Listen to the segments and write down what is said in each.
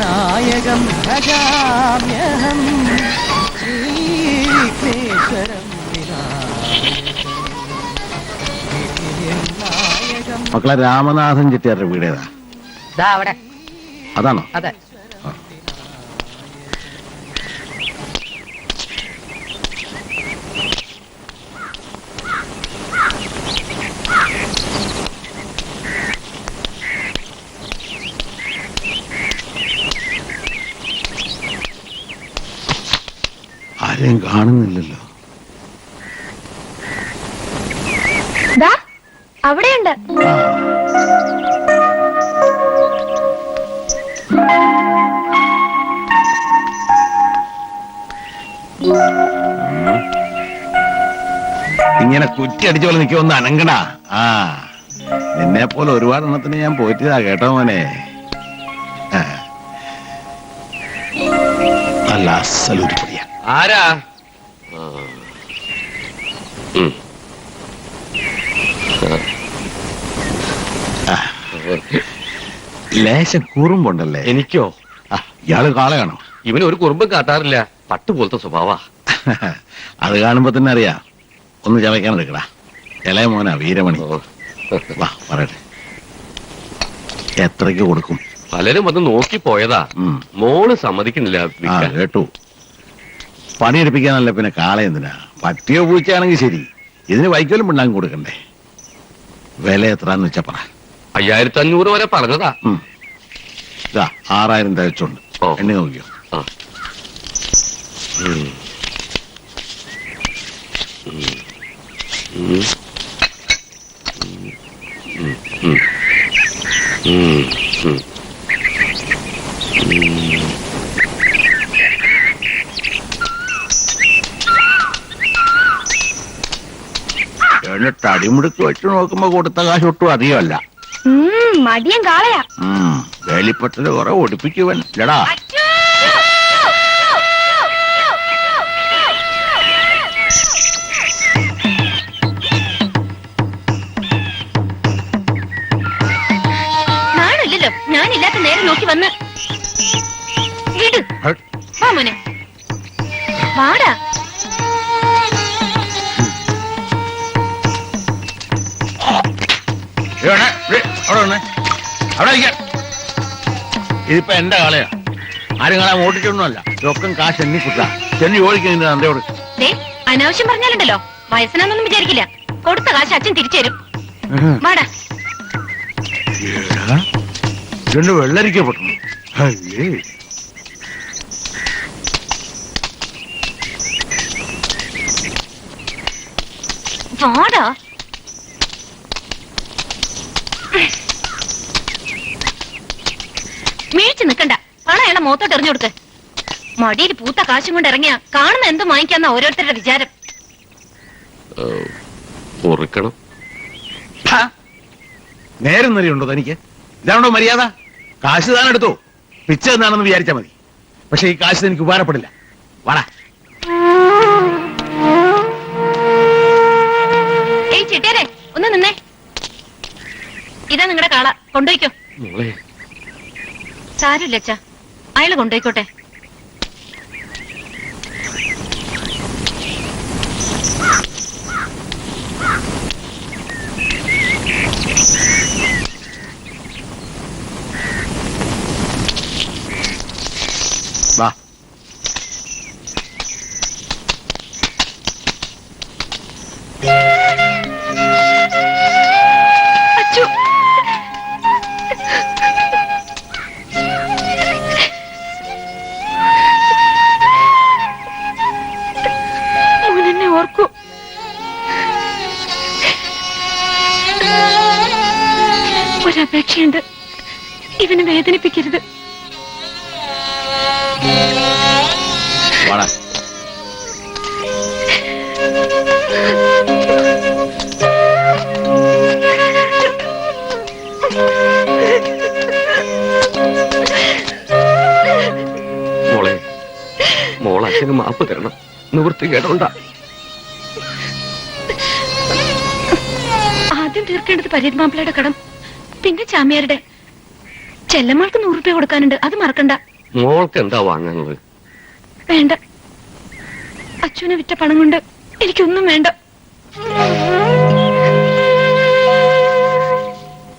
നായകം ഭജാമ്യഹം ശ്രീവിഘ്നേശ്വരം മക്കളെ രാമനാഥൻ ചെട്ടിയാരുടെ വീടേതാ? അവിടെ. അതാണോ? അതെ. ആരെയും കാണുന്നില്ലല്ലോ. അവിടെയുണ്ട്. ഇങ്ങനെ കുറ്റിയടിച്ച പോലെ നിൽക്കുമെന്ന് അനങ്ങടാ. നിന്നെ പോലെ ഒരുപാട് എണ്ണത്തിന് ഞാൻ പോയിട്ടാ കേട്ടോ മോനെ. നല്ല അസലൂരിപ്പൊടിയാ. ആരാ? ലേശം കുറുമ്പുണ്ടല്ലേ? എനിക്കോ? ഇയാള് കാളയാണോ? ഇവന് ഒരു കുറുമ്പും കാട്ടാറില്ല. പട്ടുപോലത്തെ സ്വഭാവ. അത് കാണുമ്പോ തന്നെ അറിയാം. ഒന്ന് ചവയ്ക്കാൻ എടുക്കടാ. ഇളയ മോനാ വീരമണി. വാ പറയട്ടെ, എത്രയ്ക്ക് കൊടുക്കും? പലരും വന്ന് നോക്കി പോയതാ. മോള് സമ്മതിക്കണില്ല. കേട്ടു. പണിയെടുപ്പിക്കാനല്ല പിന്നെ കാള എന്തിനാ? പട്ടിയോ പൂച്ചയാണെങ്കിൽ ശരി, ഇതിന് വൈക്കോലും പിണ്ണാക്കും കൊടുക്കണ്ടേ? വില എത്രാന്ന് വെച്ചാ പറ. 5500 വരെ പറഞ്ഞതാ. 6000 തികച്ചുണ്ട്. എണ്ണി നോക്കിയോ? തടിമുടുക്ക് വെച്ച് നോക്കുമ്പോ കൊടുത്ത കാശ് ഒട്ടും അധികമല്ല. മടിയൻ കാളയാ. വേലിപ്പട്ടല് കുറെ ഒടിപ്പിക്കുവൻ ലടാ. നാണില്ലല്ലോ, ഞാനില്ലാത്ത നേരം നോക്കി വന്ന് വിട്. വാ മോനെ, വാടാ. ഇതിപ്പോ എന്റെ കാളയാ. ആരും കാണാൻ ഓടിച്ചൊന്നുമല്ല. രൊക്കം കാശ് എണ്ണി കുട്ടാ. ചെന്നി ഓടിക്കുന്നതിന്റെ തന്തയോട്. അനാവശ്യം പറഞ്ഞാലുണ്ടല്ലോ, വയസ്സനാന്നൊന്നും വിചാരിക്കില്ല. കൊടുത്ത കാശ് അച്ഛൻ തിരിച്ചു തരും. വാടാ. രണ്ട് വെള്ളരിക്കപ്പെട്ടു. വാടാ. മേടിച്ചു നിക്കണ്ട, പണം അയാളെ മുഖത്തോട്ട് എറിഞ്ഞു കൊടുക്ക്. മടിയിൽ പൂത്ത കാശും കൊണ്ട് ഇറങ്ങിയ കാണുന്ന എന്തും വാങ്ങിക്കാന്ന ഓരോരുത്തരുടെ വിചാരം. നേരം നിറയുണ്ടോ തനിക്ക്? ഇതാണോ മര്യാദ? കാശ് താൻ എടുത്തോ, പിച്ച എന്നാണെന്ന് വിചാരിച്ചാ മതി. പക്ഷെ ഈ കാശ് എനിക്ക് ഉപകാരപ്പെടില്ല. വാടാ. ഏയ് ചിട്ടിയാരെ, ഒന്ന് നിന്നേ. ഇതാ നിങ്ങളുടെ കാള, കൊണ്ടുപോയിക്കോ. സാരില്ല അച്ഛാ, അയാള് കൊണ്ടുപോയിക്കോട്ടെ. വാ. മോനെന്നെ ഓർക്കൂ. ഒരപേക്ഷയുണ്ട്, ഇവനെ വേദനിപ്പിക്കരുത്. വാടാ. മനുഷ്യന് മാപ്പ് തരണം. നിവൃത്തി കേട്ടോണ്ടാ. ആദ്യം തീർക്കേണ്ടത് പരീത് കടം, പിന്നെ ചാമിയാരുടെ. ചെല്ലമ്മൾക്ക് 100 രൂപ കൊടുക്കാനുണ്ട്, അത് മറക്കണ്ട. മോൾക്ക് എന്താ വാങ്ങാനുള്ളത്? വേണ്ട, അച്ഛനെ വിറ്റ പണം കൊണ്ട് എനിക്കൊന്നും വേണ്ട.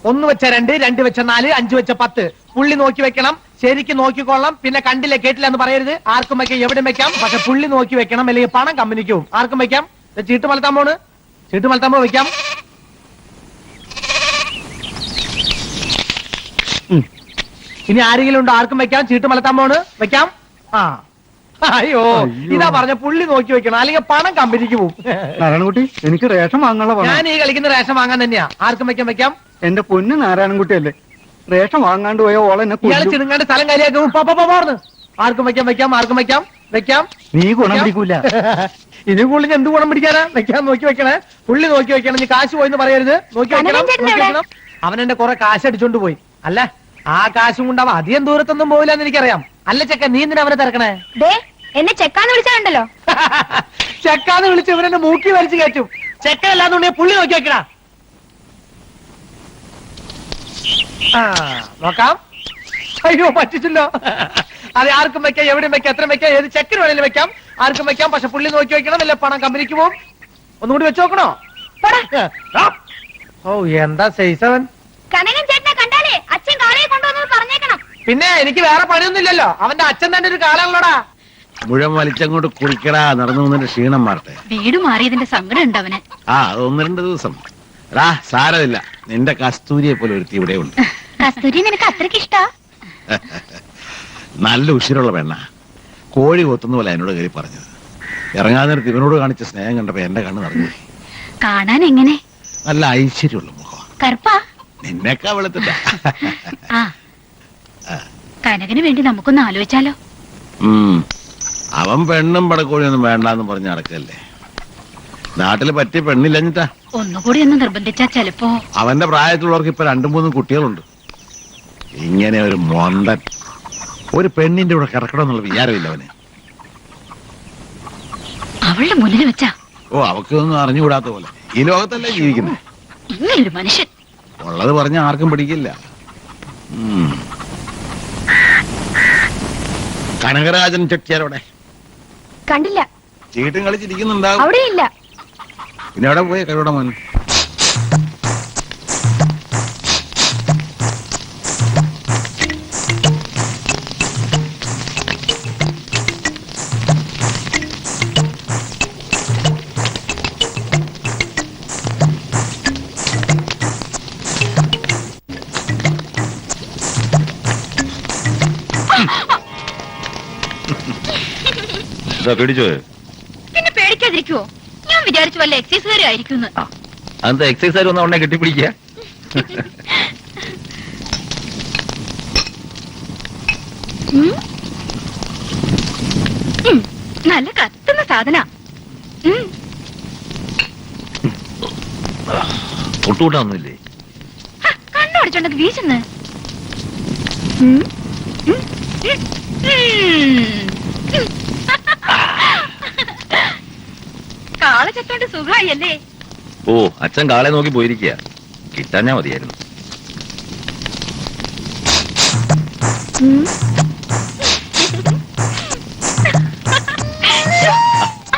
1 വെച്ച 2, 2 വെച്ച 4, 5 വെച്ച 10. പുള്ളി നോക്കി വെക്കണം, ശരിക്കും നോക്കിക്കൊള്ളാം. പിന്നെ കണ്ടില്ല കേട്ടില്ല എന്ന് പറയരുത്. ആർക്കും വെക്കാം, എവിടെ വെക്കാം, പക്ഷെ പുള്ളി നോക്കി വെക്കണം, അല്ലെങ്കിൽ പണം കമ്പനിക്ക് പോകും. ആർക്കും വെക്കാം. ചീട്ട് മലത്താൻ പോണ്, ചീട്ട് മലത്താൻ പോ വെക്കാം. ഇനി ആരെങ്കിലും ഉണ്ടോ? ആർക്കും വെക്കാം. ചീട്ട് മലത്താൻ പോണ് വെക്കാം. ആ അയ്യോ, ഇതാ പറഞ്ഞ പുള്ളി നോക്കി വെക്കണം, അല്ലെങ്കിൽ പണം കമ്പനിക്ക് പോകും. നാരായണൻകുട്ടി, എനിക്ക് റേഷൻ വാങ്ങാനുള്ള പണം. ഞാൻ ഈ കളിക്കുന്ന റേഷൻ വാങ്ങാൻ തന്നെയാ. ആർക്കും വെക്കാം വെക്കാം. എന്റെ പൊന്ന് നാരായണൻകുട്ടിയല്ലേ, റേഷൻ വാങ്ങാണ്ട് പോയ ഓളെന്നെ ഇയാളെ കൊല്ലും. ചിടുങ്ങാണ്ട് സ്ഥലം കാര്യമാക്കും. പോർന്ന് ആർക്കും വെക്കാം വെക്കാം. ആർക്കും വെക്കാം വെക്കാം. നീ ഗുണം പിടിക്കൂല. ഇനി പുള്ളിന് എന്ത് ഗുണം പിടിക്കാനാ? വെക്കാൻ നോക്കി വെക്കണേ, പുള്ളി നോക്കി വെക്കണം. നീ കാശ് പോയെന്ന് പറയരുത്. നോക്കി വെക്കണം, നോക്കി വെക്കണം. അവൻ എന്റെ കുറെ കാശ് അടിച്ചോണ്ട് പോയി. അല്ല, ആ കാശും കൊണ്ട് അവൻ അധികം ദൂരത്തൊന്നും പോയില്ല എന്ന് എനിക്കറിയാം. അല്ല ചെക്ക, നീ എന്തിനാ അവനെ തിരക്കണേ? എന്നെ ചെക്കാന്ന് വിളിച്ചാണ്ടല്ലോ. ചെക്കാന്ന് വിളിച്ച് ഇവനെന്നെ മൂക്കി വലിച്ചു കയറ്റും. ചെക്ക അല്ലാന്നുണ്ടെങ്കിൽ പുള്ളി നോക്കി വെക്കണ. ആ നോക്കാം. അയ്യോ പറ്റിച്ചല്ലോ. അതെ, ആർക്കും വെക്കാം, എവിടെയും വെക്കാം, എത്ര വെക്കാം, ഏത് ചെക്കിന് വേണേലും വെക്കാം. ആർക്കും വെക്കാം, പക്ഷെ പുള്ളി നോക്കി വെക്കണം, അല്ലെ പണം കമ്പനിക്ക് പോകും. ഒന്നുകൂടി വെച്ച് നോക്കണോ? ഓ എന്താ സൈസവൻ. കനകൻ ചേട്ടനെ കണ്ടാലേ അച്ഛൻ കാളയെ കൊണ്ടുവന്നത് പറഞ്ഞേക്കണം. പിന്നെ എനിക്ക് വേറെ പണിയൊന്നുമില്ലല്ലോ. അവന്റെ അച്ഛൻ തന്നെ ഒരു കാലാണല്ലോടാ. മുഴുവൻ വലിച്ചങ്ങോട്ട് കുളിക്കടാ, നടന്നു വന്നിട്ട് ക്ഷീണം മാറട്ടെ. വീട് മാറിയതിന്റെ സങ്കടം ഉണ്ട് അവന്. ആ, അത് 1-2 ദിവസം. എടാ സാരമില്ല, നിന്റെ കസ്തൂരിയെ പോലെ ഒരുത്തി ഇവിടെ ഉണ്ട്. കസ്തൂരി നിനക്ക് അത്രയ്ക്ക് ഇഷ്ടാ? നല്ല ഉഷിരുള്ള പെണ്ണ. കോഴി കൊത്തുന്ന പോലെ എന്നോട് കയറി പറഞ്ഞത്. ഇറങ്ങാൻ നേരത്ത് ഇവനോട് കാണിച്ച സ്നേഹം കണ്ടപ്പോ എന്റെ കണ്ണ് നിറഞ്ഞു. കാണാൻ എങ്ങനെ? നല്ല ഐശ്വര്യമുള്ള മുഖം. കറുപ്പാ? നിന്നെക്കാ വെളുത്തിട്ട. ആ, കനകന് വേണ്ടി നമുക്കൊന്ന് ആലോചിച്ചാലോ? അവൻ പെണ്ണും പടക്കോഴിയൊന്നും വേണ്ടാന്ന് പറഞ്ഞ് നടക്കല്ലേ. നാട്ടില് പറ്റിയ പെണ്ണില്ലഞ്ഞിട്ടാ. ഒന്നുകൂടി ഒന്ന് നിർബന്ധിച്ചാ ചെലപ്പോ. അവന്റെ പ്രായത്തിലുള്ളവർക്ക് ഇപ്പൊ 2-3 കുട്ടികളുണ്ട്. ഇങ്ങനെ ഒരു മൊന്തൻ ഒരു പെണ്ണിന്റെ കൂടെ കിടക്കണമെന്നുള്ള വിചാരമില്ല അവന്. അവളുടെ മുന്നിൽ വെച്ചാ. ഓ, അവക്കൊന്നും അറിഞ്ഞുകൂടാത്ത പോലെ. ഈ ലോകത്തല്ലേ ജീവിക്കുന്നത്. ഇങ്ങനൊരു മനുഷ്യൻ. ഉള്ളത് പറഞ്ഞ ആർക്കും പിടിക്കില്ല. കനകരാജൻ ചെട്ടിയാരോടെ കണ്ടില്ല. ചീട്ടും കളിച്ചിരിക്കുന്നുണ്ടാവും. അവിടെ ഇല്ല. പിന്നെ അവിടെ പോയി കരുവിടെ മോൻ. പേടിച്ചോ? പിന്നെ പേടിക്കാതിരിക്കുവോ? ഞാൻ വിചാരിച്ചു വല്ല എക്സൈസുകാരും ആയിരിക്കും. അതെന്താ എക്സൈസുകാർ വന്ന ഉടനെ കെട്ടിപ്പിടിക്കുക? നല്ല കത്തുന്ന സാധന. തൊട്ടുകൂട്ടാന്നില്ലേ? കണ്ണു അടിച്ചോണ്ടെങ്കിൽ വീശുന്ന്. കാള ചത്തോണ്ട് സുഖമായി അല്ലേ? ഓ, അച്ഛൻ കാളെ നോക്കി പോയിരിക്കുക. കിട്ടാഞ്ഞാ മതിയായിരുന്നു.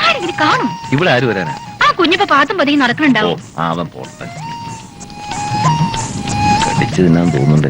ആരെങ്കിലും കാണും? ഇവിടെ ആര് വരാനാ? ആ കുഞ്ഞിപ്പോ പാത്തും പതിയും ഓ, നടക്കുന്നുണ്ടാവും. അവൻ പോട്ടെ. കടിച്ചു തിന്നാൻ തോന്നുന്നുണ്ട്.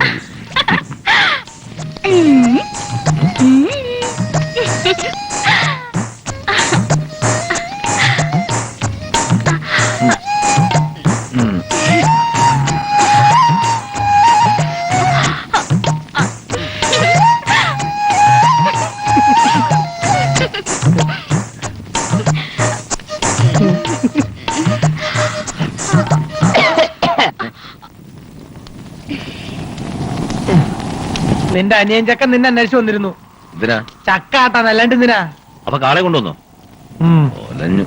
നിന്റെ അനിയൻ ചക്ക നിന്നെ അന്വേഷിച്ചു വന്നിരുന്നു. എന്തിനാ? ചക്ക ആട്ടാൻ, അല്ലാണ്ട് എന്തിനാ? അപ്പൊ കാളെ കൊണ്ടുവന്നോ? ഓലഞ്ഞു.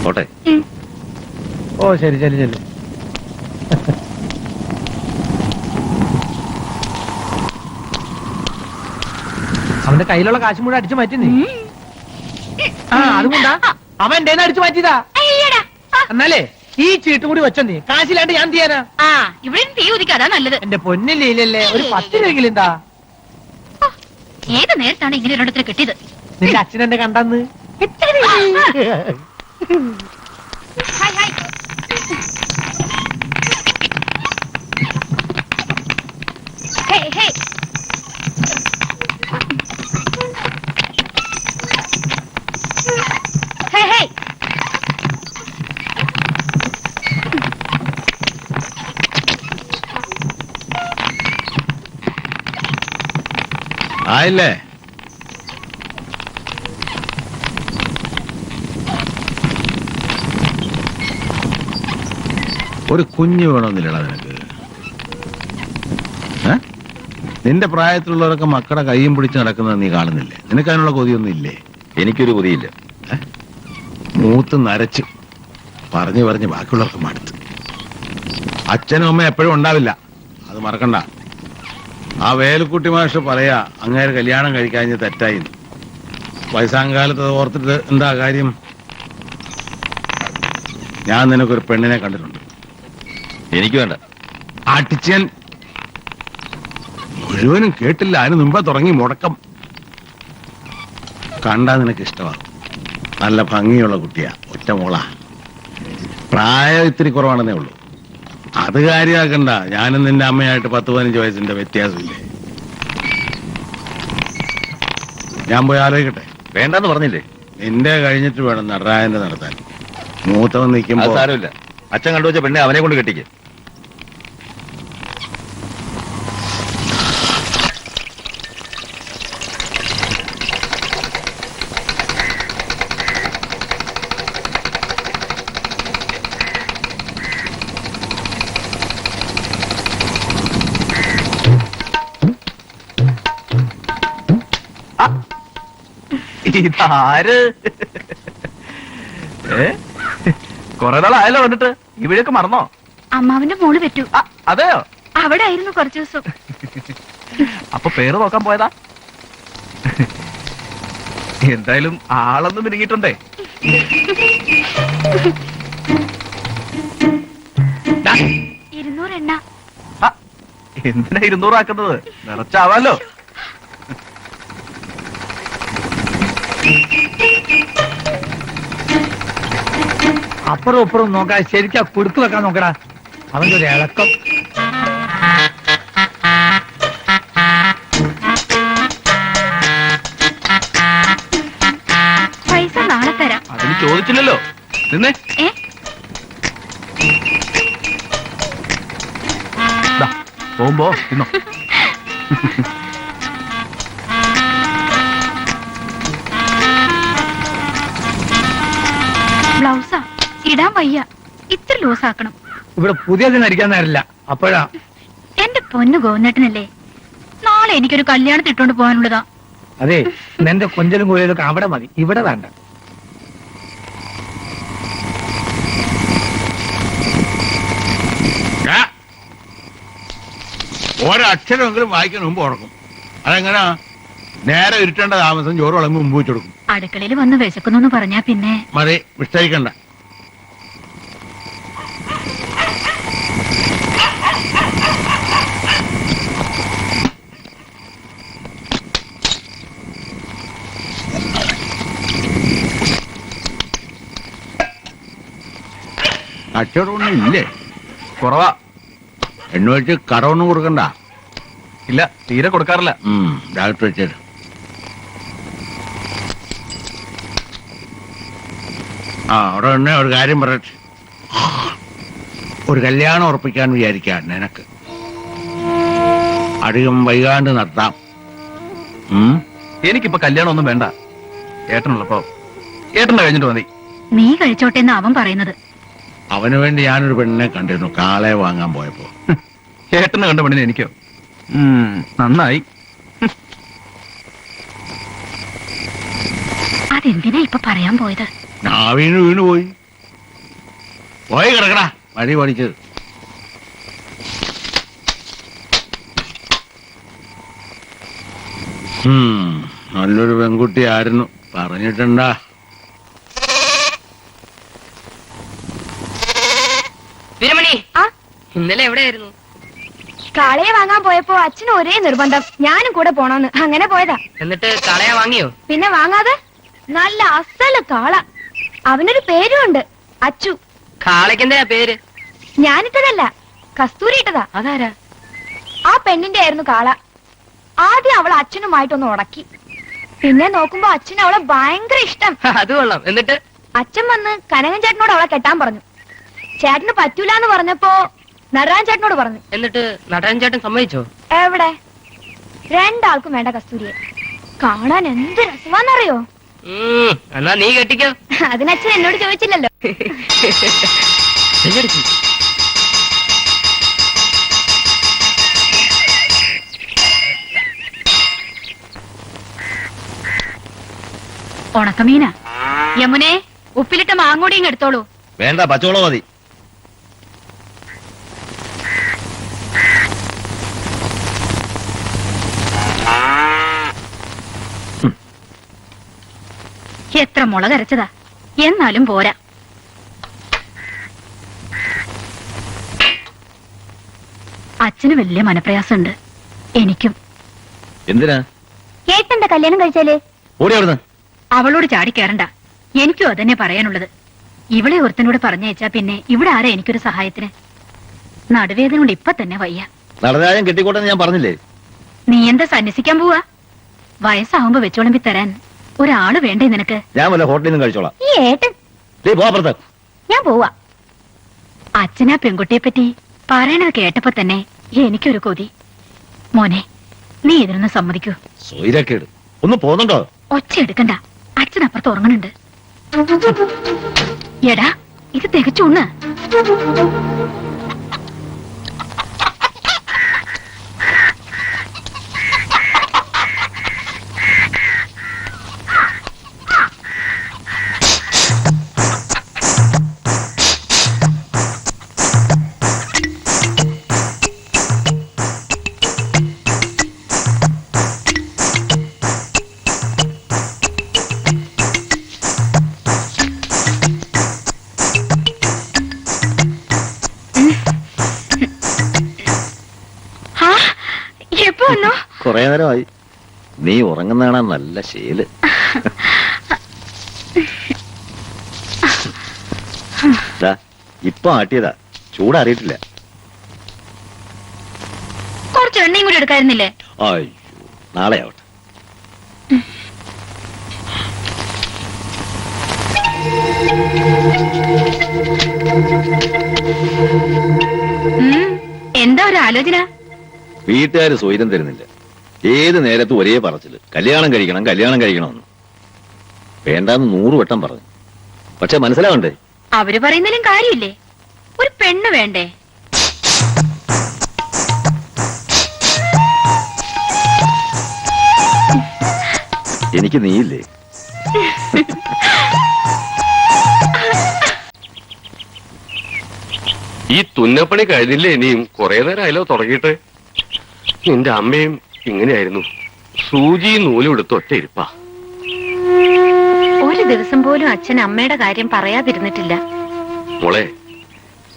പോട്ടെ. ഓ ശരി ശരി ശരി. അവന്റെ കയ്യിലുള്ള കാശ് മുഴുവൻ അടിച്ചു മാറ്റി നീ. ആ അതുകൊണ്ടാ അവൻ എന്റെ അടിച്ചു മാറ്റിയതാ. അയ്യടാ. എന്നാലേ ഈ ചീട്ടും കൂടി വെച്ചോ നീ. കാശില്ലാണ്ട് ഞാൻ ചെയ്യാനാ. ആ ഇവിടെ തീ ഉദിക്കാതാ നല്ലത്. എന്റെ പൊന്നില്ലല്ലേ ഒരു 10 രൂപയെങ്കിലും എന്താ? ഏത് നേരത്താണ് ഇങ്ങനെ ഒരിടത്തിന് കിട്ടിയത്? നിന്റെ അച്ഛൻ എന്നെ കണ്ടെന്ന്. Hi hi. Hey hey. Hey hey. ആയില്ലേ? ഒരു കുഞ്ഞ് വേണമെന്നില്ലടാ നിനക്ക്? നിന്റെ പ്രായത്തിലുള്ളവരൊക്കെ മക്കളുടെ കൈയും പിടിച്ച് നടക്കുന്നത് നീ കാണുന്നില്ലേ? നിനക്ക് അതിനുള്ള കൊതിയൊന്നും ഇല്ലേ? എനിക്കൊരു കൊതിയില്ല. മൂത്ത് നരച്ച് പറഞ്ഞു പറഞ്ഞ് ബാക്കിയുള്ളവർക്ക് മടുത്ത്. അച്ഛനും അമ്മ എപ്പോഴും ഉണ്ടാവില്ല, അത് മറക്കണ്ട. ആ വേലുക്കുട്ടി മാഷ് പറയാ അങ്ങേര് കല്യാണം കഴിക്കാഞ്ഞ് തെറ്റായി. വയസ്സാങ്കാലത്ത് അത് ഓർത്തിട്ട് എന്താ കാര്യം? ഞാൻ നിനക്കൊരു പെണ്ണിനെ കണ്ടിട്ടുണ്ട്. എനിക്ക് വേണ്ട. ആട്ടിച്ചൻ മുഴുവനും കേട്ടില്ല, അതിന് മുമ്പേ തുടങ്ങി മുടക്കം. കണ്ടാ നിനക്ക് ഇഷ്ടമാണ്. നല്ല ഭംഗിയുള്ള കുട്ടിയാ, ഒറ്റ മോളാ. പ്രായം ഇത്തിരി കുറവാണെന്നേ ഉള്ളൂ. അത് കാര്യമാക്കണ്ട. ഞാനും നിന്റെ അമ്മയായിട്ട് 10-15 വയസ്സിന്റെ വ്യത്യാസമില്ലേ? ഞാൻ പോയി ആലോചിക്കട്ടെ. വേണ്ടെന്ന് പറഞ്ഞില്ലേ? നിന്റെ കഴിഞ്ഞിട്ട് വേണം നടരാജന്റെ നടത്താൻ. മൂത്തവൻ അത് നിൽക്കുമ്പോ സാരമില്ല. അച്ഛൻ കണ്ടുവച്ച പെണ്ണെ അവനെ കൊണ്ട് കെട്ടിക്ക്. ഇതാര്? കൊറേ നാളായല്ലോ വന്നിട്ട്. ഇവിടെയൊക്കെ മറന്നോ? അമ്മാവന്റെ മോള് പറ്റൂ. അതെയോ? അവിടെ ആയിരുന്നു കുറച്ചു ദിവസം. അപ്പൊ പേര് നോക്കാൻ പോയതാ? എന്തായാലും ആളൊന്നും മിനുങ്ങിയിട്ടുണ്ടേ. $200 എണ്ണ. എന്തിനാ 200 ആക്കുന്നത്? നിറച്ചാവാലോ. അപ്പുറം ഇപ്പുറം നോക്കാ, ശരിക്കാ കുടുക്ക് വെക്കാൻ നോക്കടാ. അവന്റെ ഒരു ഇളക്കം. പൈസ നാളെ തരാം. അതിന് ചോദിച്ചില്ലല്ലോ. നിന്നേ. ഏ ദാ, പോകുമ്പോ തിന്നോ. ബ്ലൗസാ ഇടാൻ വയ്യ, ഇത്ര ലൂസ് ആക്കണം. ഇവിടെ പുതിയതിന് അടിക്കാൻ നേരില്ല. അപ്പോഴാ എന്റെ പൊന്നു ഗോവിന്ദേട്ടനല്ലേ, നാളെ എനിക്കൊരു കല്യാണത്തിന് ഇട്ടോണ്ട് പോകാനുള്ളതാ. അതെ, നിന്റെ കൊഞ്ചലും കോയിലൊക്കെ അവിടെ മതി, ഇവിടെ വേണ്ട. ഒരക്ഷരമെങ്കിലും വായിക്കാൻ മുമ്പ് ഉറക്കും. അതെങ്ങനാ? നേരെ ഇരുട്ടേണ്ട താമസം ചോറ് വിളമ്പ് മുമ്പ് വെച്ചെടുക്കും. അടുക്കളയിൽ വന്ന് വിശക്കുന്നു പറഞ്ഞാ പിന്നെ മതി, വിസ്തരിക്കണ്ട. കച്ചവടമൊന്നും ഇല്ലേ? കുറവാ. എണ്ണ വെച്ച് കടമൊന്നും കൊടുക്കണ്ട. ഇല്ല, തീരെ കൊടുക്കാറില്ല. ഡയറക്റ്റ് വെച്ചേര്. അവിടെ തന്നെ ഒരു കാര്യം പറയട്ടെ. ഒരു കല്യാണം ഉറപ്പിക്കാൻ വിചാരിക്കാൻ നിനക്ക് അധികം വൈകാണ്ട് നടത്താം. എനിക്കിപ്പോ കല്യാണം ഒന്നും വേണ്ട. ഏട്ടനുള്ളപ്പോ ഏട്ടന്റെ കഴിഞ്ഞിട്ട് മതി. നീ കഴിച്ചോട്ടെ എന്ന് അവൻ പറയുന്നത്. അവന് വേണ്ടി ഞാനൊരു പെണ്ണിനെ കണ്ടിരുന്നു കാളെ വാങ്ങാൻ പോയപ്പോ. ഏട്ടന് കണ്ട പെണ്ണിനെ എനിക്കോ? നന്നായി. അതെന്തിനാ ഇപ്പൊ പറയാൻ പോയത്? നാവീണ് വീണു പോയി കിടക്കടാ വഴി പഠിച്ചത്. നല്ലൊരു പെൺകുട്ടി ആയിരുന്നു, പറഞ്ഞിട്ടുണ്ടാ? വീരമണി, ആ ഇന്നലെ എവിടെയായിരുന്നു? കാളയെ വാങ്ങാൻ പോയപ്പോ അച്ഛന് ഒരേ നിർബന്ധം ഞാനും കൂടെ പോണോന്ന്, അങ്ങനെ പോയതാ. എന്നിട്ട് കളയാ വാങ്ങിയോ? പിന്നെ വാങ്ങാതെ? നല്ല അസല് കാള. അവനൊരു പേരുമുണ്ട്, അച്ചു. കാളയ്ക്കെന്താ പേര്? ഞാനിട്ടതല്ല, കസ്തൂരി ഇട്ടതാ. അതാരാ? ആ പെണ്ണിന്റെ ആയിരുന്നു കാള. ആദ്യം അവൾ അച്ഛനുമായിട്ടൊന്ന് ഉടക്കി. പിന്നെ നോക്കുമ്പോ അച്ഛന് അവളെ ഭയങ്കര ഇഷ്ടം. അത് കൊള്ളാം. എന്നിട്ട് അച്ഛൻ വന്ന് കനകൻ ചേട്ടനോട് അവളെ കെട്ടാൻ പറഞ്ഞു. ചേട്ടന് പറ്റൂലെന്ന് പറഞ്ഞപ്പോ നടരാജൻ ചേട്ടനോട് പറഞ്ഞു. എന്നിട്ട് നടൻ ചേട്ടൻ സമ്മതിച്ചോ? എവിടെ, രണ്ടാൾക്കും വേണ്ട കസ്തൂരിയെ. കാണാൻ എന്ത് രസമാന്നറിയോ? എന്നാ നീ കെട്ടിക്കോ. അതിനച്ഛൻ എന്നോട് ചോദിച്ചില്ലല്ലോ. ഉണക്കമീന യമുനെ, ഉപ്പിലിട്ട മാങ്ങോടിയും എടുത്തോളൂ. വേണ്ട, പച്ചവളം മതി. എത്ര മുളകരച്ചതാ, എന്നാലും പോരാ. അച്ഛന് വലിയ മനപ്രയാസമുണ്ട്, എനിക്കും. എന്തിനാ? ഏട്ടന്റെ കല്യാണം കഴിച്ചാലേ? ഓടി അവിടുന്ന്. അവളോട് ചാടിക്കേറണ്ട, എനിക്കും അതന്നെ പറയാനുള്ളത്. ഇവളെ ഒരുത്തനോട് പറഞ്ഞയച്ചാ പിന്നെ ഇവിടെ ആരാ എനിക്കൊരു സഹായത്തിന്? നടുവേദന കൊണ്ട് ഇപ്പൊ തന്നെ വയ്യ. നടരാജൻ കെട്ടിക്കോട്ടെന്ന് ഞാൻ പറഞ്ഞില്ലേ? നീ എന്താ സന്യസിക്കാൻ പോവാ? വയസ്സാവുമ്പോ വെച്ചോളമ്പി തരാൻ ഒരാള് വേണ്ടേ നിനക്ക്? ഞാൻ വല്ല ഹോട്ടലിൽ നിന്നും കഴിച്ചോളാം. ഈ ഏട്ടൻ. പോവാപ്പുറത്ത്. ഞാൻ പോവാ. അച്ഛനാ പെൺകുട്ടിയെ പറ്റി പറയണത് കേട്ടപ്പോ തന്നെ എനിക്കൊരു കൊതി. മോനെ, നീ ഇതിനൊന്ന് സമ്മതിക്കൂ. സൊയിരക്കേട്. ഒന്ന് പോന്നുണ്ടോ? ഒച്ച എടുക്കണ്ട, അച്ഛനപ്പുറത്ത് ഉറങ്ങണുണ്ട്. എടാ, ഇത് തികച്ചൂണ്. കൊറേ നേരമായി. നീ ഉറങ്ങുന്നതാണ് നല്ല ശീല്. ഇപ്പൊ ആട്ടിയതാ, ചൂടറിയിട്ടില്ല. കുറച്ച് എണ്ണയും കൂടി എടുക്കായിരുന്നില്ലേ? അയ്യോ, നാളെ ആവട്ടെ. എന്താ ഒരു ആലോചന? വീട്ടുകാര് സ്വൈരം തരുന്നില്ല. ഏത് നേരത്തും ഒരേ പറച്ചില്, കല്യാണം കഴിക്കണം കല്യാണം കഴിക്കണമെന്ന്. വേണ്ടാന്ന് 100 വട്ടം പറഞ്ഞു. പക്ഷെ മനസ്സിലാവണ്ടേ? അവര് പറയുന്നതിലും കാര്യമില്ലേ? ഒരു പെണ്ണ് വേണ്ടേ? എനിക്ക് നീയില്ലേ? ഈ തുന്നപ്പണി കഴിഞ്ഞില്ലേ? ഇനിയും കുറെ നേരമായല്ലോ തുടങ്ങിയിട്ട്. എന്റെ അമ്മയും ഇങ്ങനെയായിരുന്നു, സൂചിയും നൂലും എടുത്ത് ഒറ്റ ഇരിപ്പാ. ഒരു ദിവസം പോലും അച്ഛൻ അമ്മയുടെ കാര്യം പറയാതിരുന്നിട്ടില്ല. മോളെ,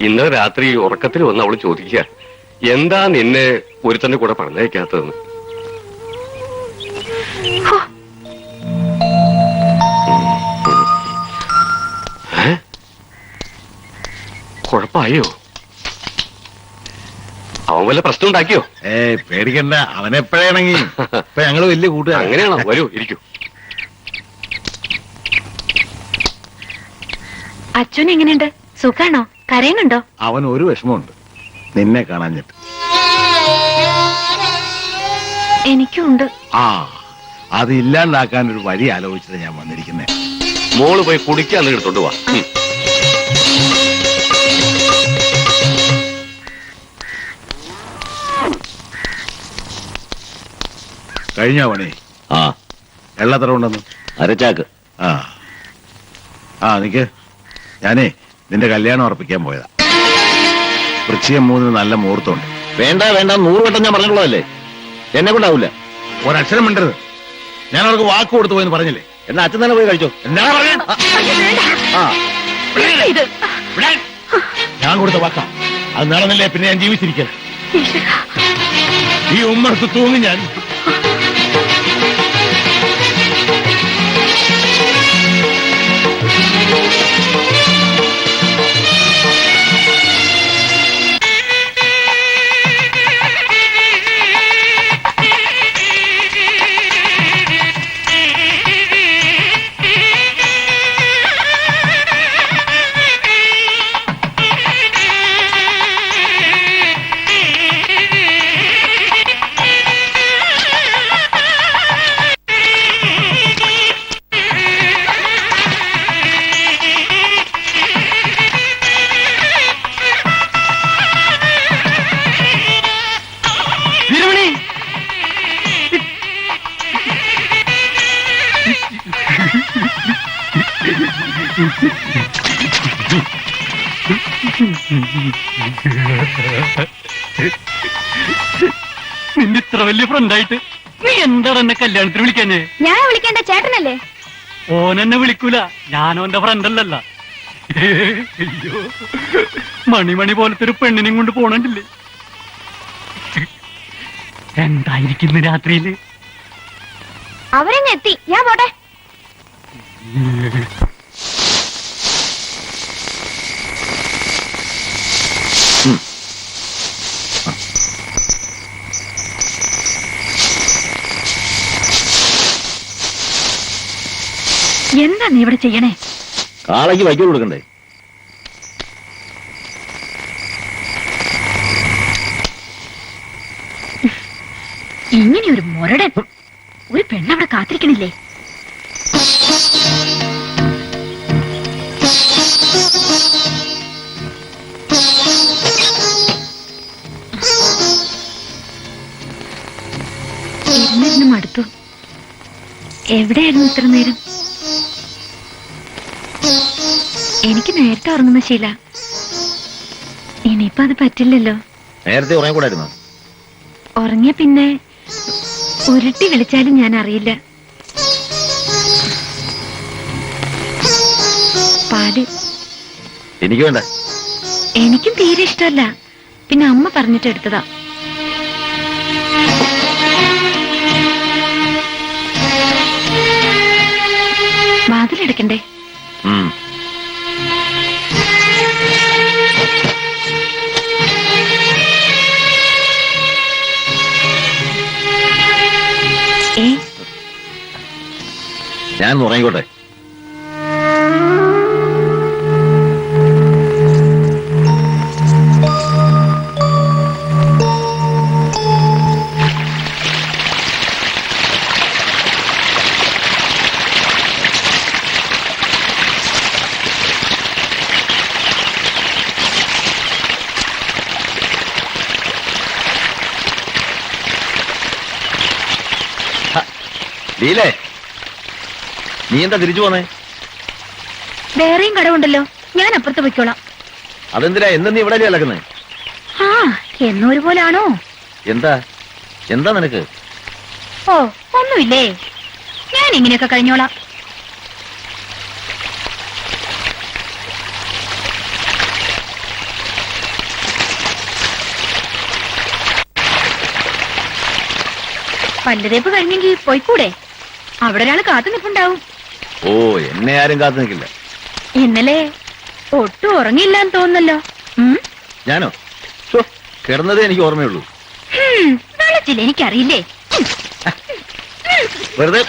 ഇന്നലെ രാത്രി ഉറക്കത്തിൽ വന്ന് അവള് ചോദിക്കുക, എന്താ നിന്നെ ഒരുത്തന്റെ കൂടെ പറഞ്ഞയക്കാത്തതെന്ന്. കുഴപ്പമായോ? അവൻ വല്ല പ്രശ്നം ഉണ്ടാക്കിയോ? പേടിക്കണ്ട, അവനെപ്പോഴാണെങ്കി ഇപ്പൊ ഞങ്ങള് വലിയ കൂട്ടുകാർ. അങ്ങനെയാണോ? വരൂ, ഇരിക്കൂ. അച്ഛൻ എങ്ങനെയുണ്ട്? സുഖാണോ? കരയുന്നുണ്ടോ? അവൻ ഒരു വിഷമമുണ്ട്, നിന്നെ കാണാഞ്ഞിട്ട്. എനിക്കുണ്ട്. ആ, അത് ഇല്ലാണ്ടാക്കാൻ ഒരു വഴി ആലോചിച്ചത് ഞാൻ വന്നിരിക്കുന്നേ. മോള് പോയി കുടിക്കാൻ എടുത്തോണ്ട് വാ. കഴിഞ്ഞോ പണി? ആ, എള്ളത്ര ഉണ്ടെന്ന്? അരച്ചാക്ക്. ആ ആ നിക്ക്, ഞാനേ നിന്റെ കല്യാണം ഉറപ്പിക്കാൻ പോയതാ. വൃശ്ചികം 3 നല്ല മുഹൂർത്തമുണ്ട്. വേണ്ട വേണ്ട, 100 വട്ടം ഞാൻ പറഞ്ഞിട്ടുള്ളതല്ലേ. എന്നെ കൊണ്ടാവൂല. ഒരക്ഷരം മിണ്ടരുത്. ഞാൻ അവർക്ക് വാക്ക് കൊടുത്തു പോയെന്ന് പറഞ്ഞില്ലേ? എന്നാ അച്ഛൻ തന്നെ പോയി കഴിച്ചോ. എന്നാ പറഞ്ഞ ആ ഇത് ഞാൻ കൊടുത്ത വാക്കാ. അത് നടന്നില്ലേ പിന്നെ ഞാൻ ജീവിച്ചിരിക്കല. ഈ ഉമ്മർത്ത് തൂങ്ങി ഞാൻ. നിന്റെ ഇത്ര വലിയ ഫ്രണ്ടായിട്ട് നീ എന്താണ് എന്നെ കല്യാണത്തിന് വിളിക്കാഞ്ഞേ? ഞാൻ വിളിക്കേണ്ട ചേട്ടനല്ലേ? ഓനെന്നെ വിളിക്കൂല, ഞാനോന്റെ ഫ്രണ്ടല്ലല്ല. അയ്യോ, മണിമണി പോലത്തെ ഒരു പെണ്ണിനെയും കൊണ്ട് പോണണ്ടില്ലേ? എന്തായിരിക്കുന്നു രാത്രിയില്? അവരെങ്ങ് എത്തി, ഞാൻ പോട്ടെ. എന്താ നീ ഇവിടെ ചെയ്യണേ? കാളയ്ക്ക് വൈക്കോൽ കൊടുക്കണ്ടേ? ഇങ്ങനെ ഒരു മുരടൻ ഒരു പെണ്ണവിടെ കാത്തിരിക്കണില്ലേ? ഇരുന്നിരുന്ന് മടുത്തു. എവിടെയായിരുന്നു ഇത്ര നേരം? എനിക്ക് നേരത്തെ ഉറങ്ങുന്ന ശീല. ഇനിയിപ്പോ അത് പറ്റില്ലല്ലോ. നേരത്തെ ഉറങ്ങിക്കൂടായിരുന്നോ? ഉറങ്ങിയ പിന്നെ ഉരുട്ടി വിളിച്ചാലും ഞാൻ അറിയില്ല. പാല് എനിക്ക് വേണ്ട. എനിക്കും തീരെ ഇഷ്ടമല്ല. പിന്നെ അമ്മ പറഞ്ഞിട്ട് എടുത്തതാ. വാതിലടക്കണ്ടേ? ഞാൻ ഉറങ്ങിക്കോട്ടെ. ലീലേ, നീ എന്താ തിരിച്ചു പോന്നേ? വേറെയും കടവുണ്ടല്ലോ, ഞാൻ അപ്പുറത്ത് പൊയ്ക്കോളാം. അതെന്തിനാ എന്ന് നീ ഇവിടെ കിടക്കുന്നേ? ആ, എന്നും ഒരുപോലാണോ? എന്താ എന്താ നിനക്ക്? ഓ, ഒന്നുമില്ലേ, ഞാൻ ഇങ്ങനെയൊക്കെ കഴിഞ്ഞോളാം. പല്ലുതേപ്പ് കഴിഞ്ഞെങ്കിൽ പോയിക്കൂടെ? അവിടെ ഒരാൾ കാത്തു നിൽപ്പുണ്ടാവും. ഓ, എന്നെ ആരും കാത്തു നിൽക്കില്ല. ഇന്നലെ ഒട്ടും ഉറങ്ങിയില്ലാന്ന് തോന്നുന്നല്ലോ. ഞാനോ? കിടന്നതേ എനിക്ക് ഓർമ്മയുള്ളൂ. വെള്ളത്തില്ല, എനിക്കറിയില്ലേ. വെറുതെ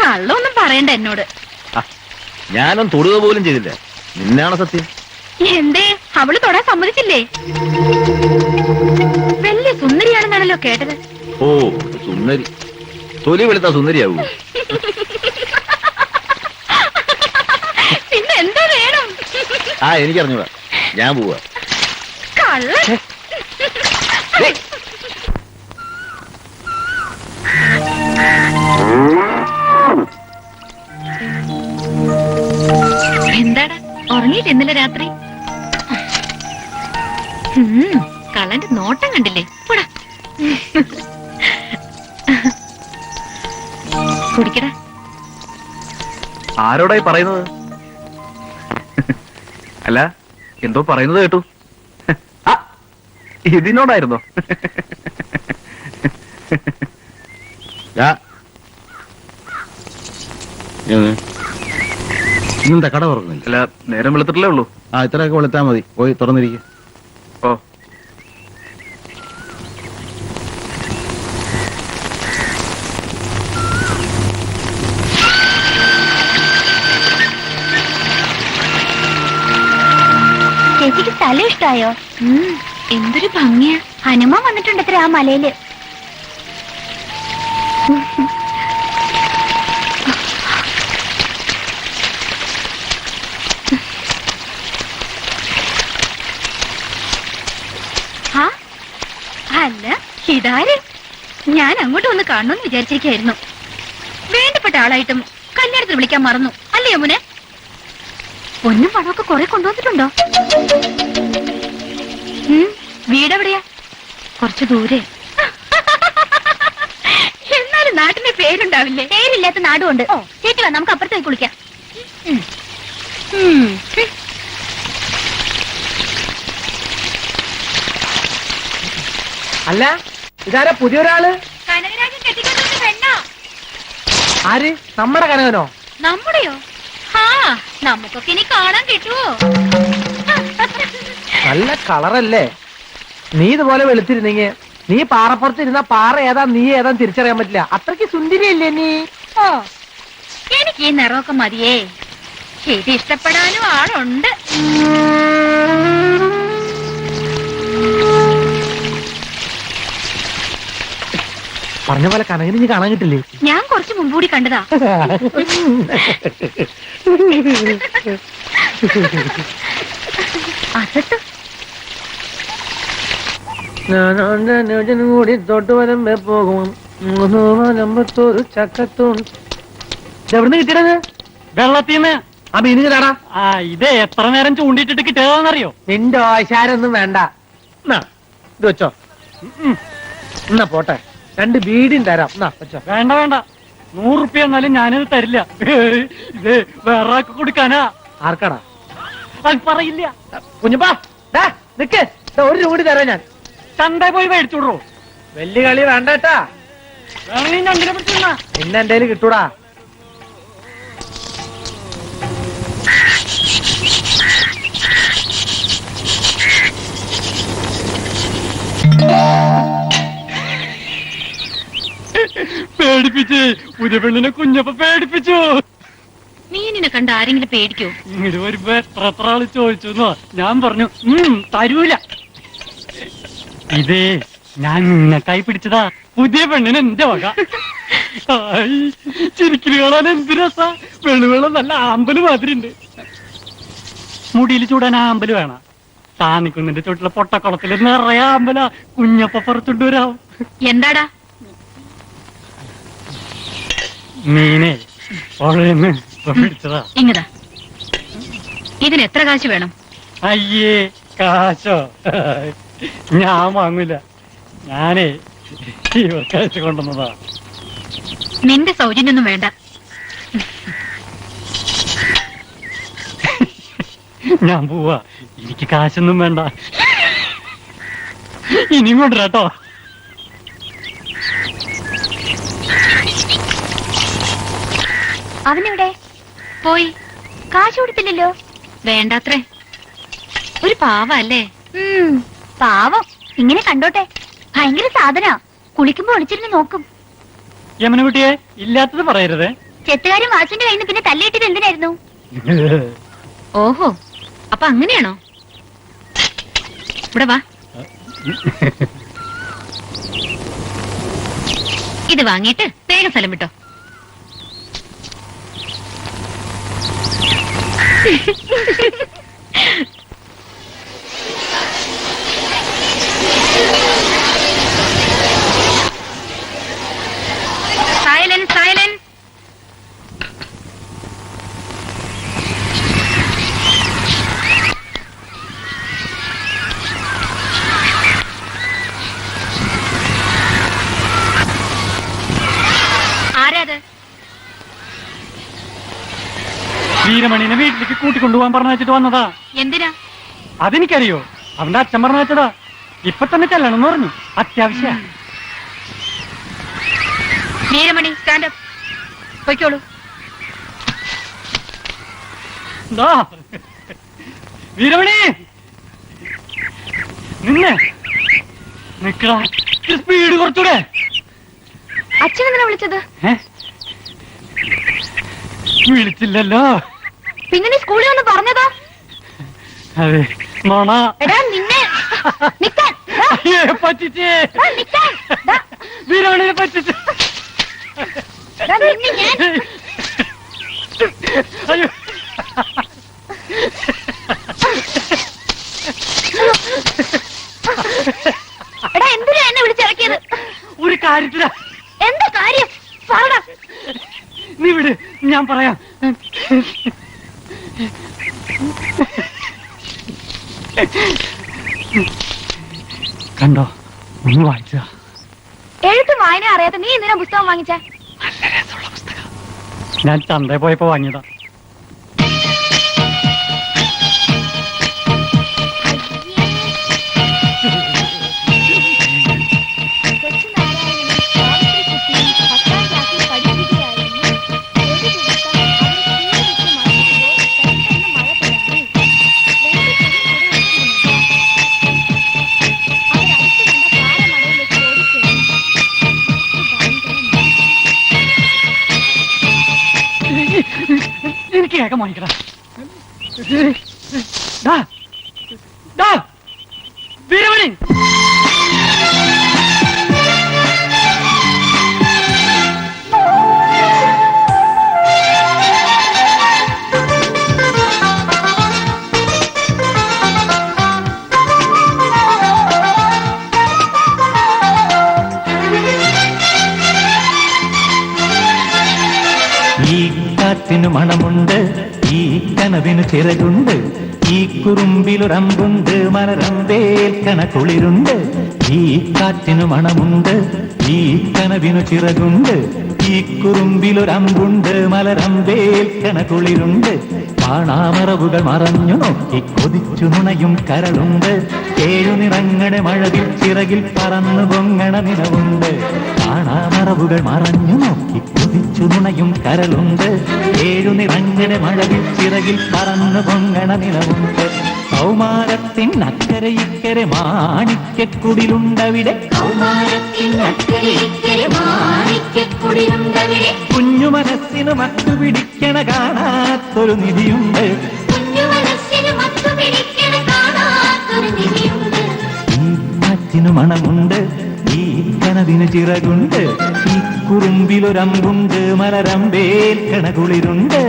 കള്ളൊന്നും പറയണ്ട എന്നോട്. ഞാനും തൊടുക പോലും ചെയ്തില്ല. നിന്നാണ് സത്യം. എന്തേ, അവള് തൊടാൻ സമ്മതിച്ചില്ലേ? വലിയ സുന്ദരിയാണെന്നാണല്ലോ കേട്ടത്. ഓ, സുന്ദരി. തൊലി വെളുത്ത സുന്ദരിയാവൂ. പിന്നെ എന്താ വേണം? ആ, എനിക്കറിഞ്ഞൂടാ. ഞാൻ പോവാ. കള്ള എന്താടാ, ഉറങ്ങിയിട്ട് ഇന്നലെ രാത്രി? കള്ളന്റെ നോട്ടം കണ്ടില്ലേ? പോടാ. കുടിക്കടാ. ആരോടായി പറയുന്നത്? അല്ല, എന്തോ പറയുന്നത് കേട്ടു. ആ, ഇതിനോടായിരുന്നോ? ഇന്നെന്താ കട തുറന്നില്ല? അല്ല, നേരം വെളുത്തിട്ടല്ലേ ഉള്ളൂ. ആ, ഇത്രയൊക്കെ വെളുത്താ മതി. പോയി തുറന്നിരിക്കും. ഓ, ചേച്ചിക്ക് സ്ഥലം ഇഷ്ടായോ? എന്തൊരു ഭംഗിയാ. ഹനുമാൻ വന്നിട്ടുണ്ടത്ര ആ മലയില്. അല്ല, ഇതാര്? ഞാൻ അങ്ങോട്ട് വന്ന് കാണണമെന്ന് വിചാരിച്ചിരിക്കായിരുന്നു. വേണ്ടപ്പെട്ട ആളായിട്ടും കല്യാണത്തിന് വിളിക്കാൻ മറന്നു അല്ലേ യമുനെ? പൊന്നും പണമൊക്കെ കുറെ കൊണ്ടുവന്നിട്ടുണ്ടോ? വീടെവിടെയാ? കുറച്ചു ദൂരെ. എന്നാലും നാട്ടിന്റെ പേരുണ്ടാവില്ലേ? പേരില്ലാത്ത നാടുകൊണ്ട്. ചേച്ചി വാ, നമുക്ക് അപ്പുറത്തേക്ക് കുളിക്കാം. അല്ല, ഇതാരാ പുതിയൊരാള്? കനകരാജൻ കെട്ടിക്കൊണ്ടുവന്ന പെണ്ണോ? ആര്? നമ്മുടെ കനകനോ? നമ്മുടെയോ? ആ, നമുക്കൊക്കെ ഇനി കാണാൻ കിട്ടുവോ? നല്ല കളറല്ലേ? നീ ഇതുപോലെ വെളുത്തിരുന്നെങ്കി നീ പാറപ്പുറത്ത് ഇരുന്ന പാറ ഏതാ നീ ഏതാ തിരിച്ചറിയാൻ പറ്റില്ല. അത്രയ്ക്ക് സുന്ദരിയല്ലേ നീ? ഓ, എനിക്ക് ഈ നിറമൊക്കെ മതിയേ. ഇത് ഇഷ്ടപ്പെടാനും ആളുണ്ട്. പറഞ്ഞ പോലെ കനകന് നീ കാണാൻ കിട്ടില്ലേ? ഞാൻ കുറച്ച് മുമ്പ് കൂടി കണ്ടതാ. അസത്ത് കൂടി തൊട്ട് വരുമ്പോ പോകും. എവിടുന്ന് കിട്ടിയത്? വെള്ളത്തിന്ന്. ആ മീന് തരാടാ. ആ, ഇത് എത്ര നേരം ചൂണ്ടിട്ടിട്ട് കിട്ടിയതാണെന്നറിയോ? നിന്റെ ആശാരൊന്നും വേണ്ട. എന്നാ ഇത് വെച്ചോ. എന്നാ പോട്ടെ, 2 ബീഡിയും തരാം. എന്നാ വെച്ചോ. വേണ്ട വേണ്ട, 100 റുപ്യ എന്നാലും ഞാനിത് തരില്ല. ഇത് വേറെ ആൾക്ക് കൊടുക്കാനാ. ആർക്കാടാ? അത് പറയില്ല. കുഞ്ഞുപ്പാ നിക്ക്, 1 രൂപ കൂടി തരാം ഞാൻ. ചന്ത പോയി മേടിച്ചോടോ. വലിയ കളി വേണ്ട കേട്ടാ. വേണമെങ്കിൽ ഞണ്ടിനെ പിടിച്ചിരുന്ന. പിന്നെ എന്റെ കയ്യിൽ കിട്ടൂടാ. പേടിപ്പിച്ച് പുതിയ പെണ്ണിനെ കുഞ്ഞപ്പ പേടിപ്പിച്ചു. മീനിനെ കണ്ട ആരെങ്കിലും പേടിക്കോ? ഇങ്ങോട്ട് വരുമ്പോ എത്ര ആള് ചോദിച്ചു. ഞാൻ പറഞ്ഞു തരൂല. ഇതേ ഞാൻ നിന്നക്കായി പിടിച്ചതാ. പുതിയ പെണ്ണിന് എന്റെ വക. ചിരിക്കല് കാണാൻ എന്ത് രസാ. വെള്ളുവെള്ളം നല്ല ആമ്പല് മാതിരി ഉണ്ട്. മുടിയിൽ ചൂടാൻ ആമ്പല് വേണം. താന്നിക്കുന്നിന്റെ ചോട്ടിലെ പൊട്ടക്കുളത്തിൽ നിറയെ ആമ്പല. കുഞ്ഞപ്പ പുറത്തുണ്ട് വരാം. എന്താടാ? മീനെ പുഴയെന്ന് പിടിച്ചതാ. ഇങ്ങതാ. ഇതിന് എത്ര കാശ് വേണം? അയ്യേ, കാശോ? ഞാൻ വാങ്ങൂല. ഞാനേ ഇവർക്ക് അയച്ചു കൊണ്ടുവന്നതാ. നിന്റെ സൗജന്യൊന്നും വേണ്ട. ഞാൻ പോവാ. എനിക്ക് കാശൊന്നും വേണ്ട. ഇനിയും കൊണ്ടുവരാട്ടോ. അവനെവിടെ പോയി. കാശ് കൊടുത്തില്ലല്ലോ? വേണ്ടാത്രേ. ഒരു പാവല്ലേ? പാവം. ഇങ്ങനെ കണ്ടോട്ടെ, ഭയങ്കര സാധന. കുളിക്കുമ്പോ ഒളിച്ചിരുന്ന് നോക്കും. യമനകുട്ടിയെ ഇല്ലാത്തത് പറയരുത്. ചെത്തുകാരൻ വാസുവിന്റെ കയ്യിൽ നിന്ന് പിന്നെ തല്ലിയിട്ടത് എന്തിനായിരുന്നു? ഓഹോ, അപ്പൊ അങ്ങനെയാണോ? ഇവിടെ വാ. ഇത് വാങ്ങിയിട്ട് വേഗം സ്ഥലം വിട്ടോ. Silence, silence. ആരാത്? വീരമണിനെ വീട്ടിലേക്ക് കൂട്ടിക്കൊണ്ടുപോകാൻ പറഞ്ഞു വെച്ചിട്ട് വന്നതാ. എന്തിനാ? അതെനിക്കറിയോ, അവന്റെ അച്ഛൻ പറഞ്ഞു വെച്ചതാ. ഇപ്പൊ തന്നെ ചെല്ലണം എന്ന് പറഞ്ഞു, അത്യാവശ്യ. വീരമണി സ്റ്റാൻഡപ്പ്, പൊയ്ക്കോളൂ. വീരമണി നിന്നെ നിക്കടാ, സ്പീഡ് കുറച്ചൂടെ. അച്ഛനെന്തിനാ വിളിച്ചത്? വിളിച്ചില്ലല്ലോ. പിന്നെ നീ സ്കൂളിൽ ഒന്ന് പറഞ്ഞതോ? അതെ നോണ. എടാ നിന്നെ നിക്കാൻ. പറ്റിച്ചേ, നിക്കാൻ. വീരമണിനെ പറ്റിച്ച്. നിന്നെ ഞാൻ. അയ്യോ, എടാ എന്തിനാ എന്നെ വിളിച്ചിറക്കിയത്? ഒരു കാര്യത്തില. എന്താ കാര്യം? പറടാ. നീ വിട്, ഞാൻ പറയാം. കണ്ടോ, ഒന്ന് വായിച്ച. എഴുത്തും വായന അറിയാത്ത നീ എന്തിനാ പുസ്തകം വാങ്ങിച്ചേ? ഞാൻ ചന്തയിൽ പോയപ്പോ വാങ്ങിയതാ. എനിക്ക് കേൾക്കാൻ വാങ്ങിക്കടാ. വീരമണി, ഈ കാറ്റിനു മണമുണ്ട്, ഈ കനവിനു ചിറകുണ്ട്, ഈ കുറുമ്പിലൊരമ്പുണ്ട്, മലരമ്പേൽക്കണ കുളിരുണ്ട്. ഈ കാറ്റിനു മണമുണ്ട്, ഈ കനവിനു ചിറകുണ്ട്, ഈ കുറുമ്പിലൊരമ്പുണ്ട്, മലരമ്പേൽക്കണ കുളിരുണ്ട്. കാണാമറവുകൾ മറഞ്ഞു നോക്കി കൊതിച്ചു നുണയും കരളുണ്ട്. ഏഴു നിറങ്ങണ മഴവിൽ ചിറകിൽ പറന്നു പൊങ്ങണ നിലവുണ്ട്. കാണാമറവുകൾ മറഞ്ഞു നോക്കി കൊതിച്ചു നുണയും കരളുണ്ട്. ഏഴു നിറങ്ങണ മഴവിൽ ചിറകിൽ പറന്നു പൊങ്ങണ നിലവുണ്ട്. കൗമാരത്തിനക്കരെ ഇക്കരെ മാണിക്യക്കുടിലുണ്ടവിടെ. കുഞ്ഞു മനസ്സിന് മറ്റുപിടിക്കണ കാണാത്തൊരു നിധിയുണ്ട്. ഈ കാറ്റിനു മണമുണ്ട്, ഈ കനവിന് ചിറകുണ്ട്, ഈ കുറുമ്പിലൊരമ്പുണ്ട്, മലരമ്പേൽക്കണ കുളിരുണ്ട്.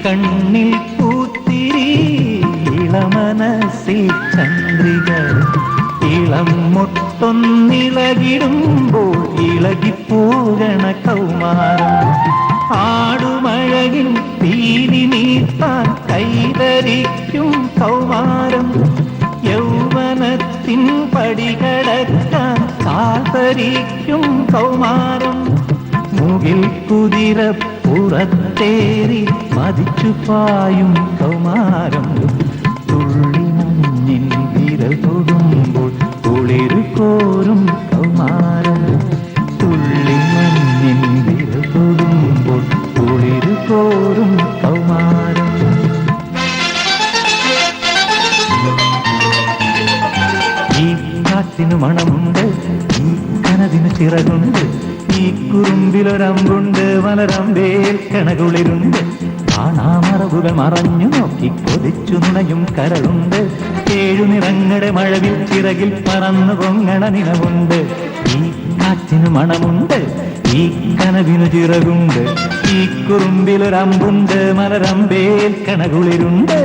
കണ്ണിൽ പൂത്തിരി ഇളമനസ്സിൽ ചന്ദ്രിക. ഇളം മുട്ടൊന്നിളകിടുമ്പോൾ ഇളകിപ്പോകണ കൗമാരം. ആടുമഴകിൽ തീരി നീത്താൻ കൈതരിക്കും കൗമാരം. യൗവനത്തിൻ പടികടക്കാൻ കാതരിക്കും കൗമാരം. മുകിൽ കുതിര പുറത്തേറി മതിച്ചു പായും കൗമാരം. തുള്ളി മഞ്ഞിൻ വിരൽ തൊടുമ്പോൾ കുളിരു കോരും കൗമാരം. തുള്ളി മഞ്ഞിൻ വിരൽ തൊടുമ്പോൾ കുളിരു കോരും കൗമാരം. ഈ കാറ്റിനു മണമുണ്ട്, ഈ കനവിന് ചിറകുണ്ട്, ഈ കുറുമ്പിലൊരമ്പുണ്ട്, മലരമ്പേൽക്കണ കുളിരുണ്ട്. കാണാമറവുകൾ മറഞ്ഞു നോക്കി കൊതിച്ചു നുണയും കരളുണ്ട്. ഏഴു നിറങ്ങട മഴവിൽ ചിറകിൽ പറന്നു പൊങ്ങണ നിലവുണ്ട്. ഈ കാറ്റിനു മണമുണ്ട്, ഈ കനവിനു ചിറകുണ്ട്, ഈ കുറുമ്പിലൊരമ്പുണ്ട്, മലരമ്പേൽക്കണ കുളിരുണ്ട്.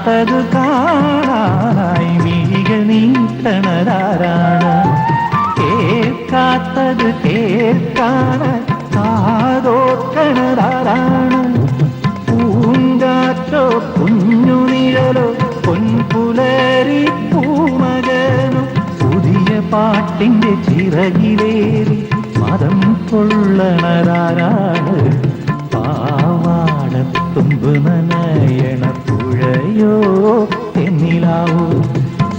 കേൾക്കാത്തത് കാണാനായി മിഴികൾ നീട്ടണതാരാണ്? കേൾക്കാത്തത് കേൾക്കാനായി കാതോർക്കണതാരാണ്? പൂങ്കാറ്റോ കുഞ്ഞു നിഴലോ പൊൻപുലരി പൂമകനോ പുതിയ പാട്ടിന്റെ ചിറകിലേറി മതം കൊള്ളണതാരാണ്? പാവാടത്തുമ്പ് നനയണ പുഴയോ തെന്നിലാവോ?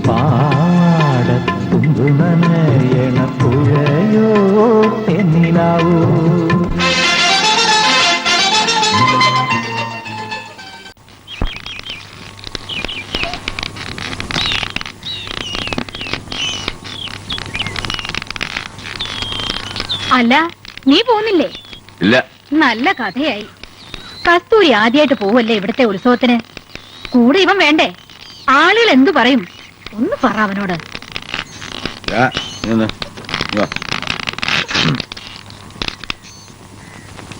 പാവാടത്തുമ്പ് നനയണ പുഴയോ തെന്നിലാവോ? അല്ല, നീ പോകുന്നില്ലേ? ഇല്ല. നല്ല കഥയായി. കസ്തൂരി ആദ്യമായിട്ട് പോവല്ലേ ഇവിടത്തെ ഉത്സവത്തിന്? കൂടെ ഇവൻ വേണ്ടേ? ആളുകൾ എന്തു പറയും? ഒന്ന് പറ അവനോട്.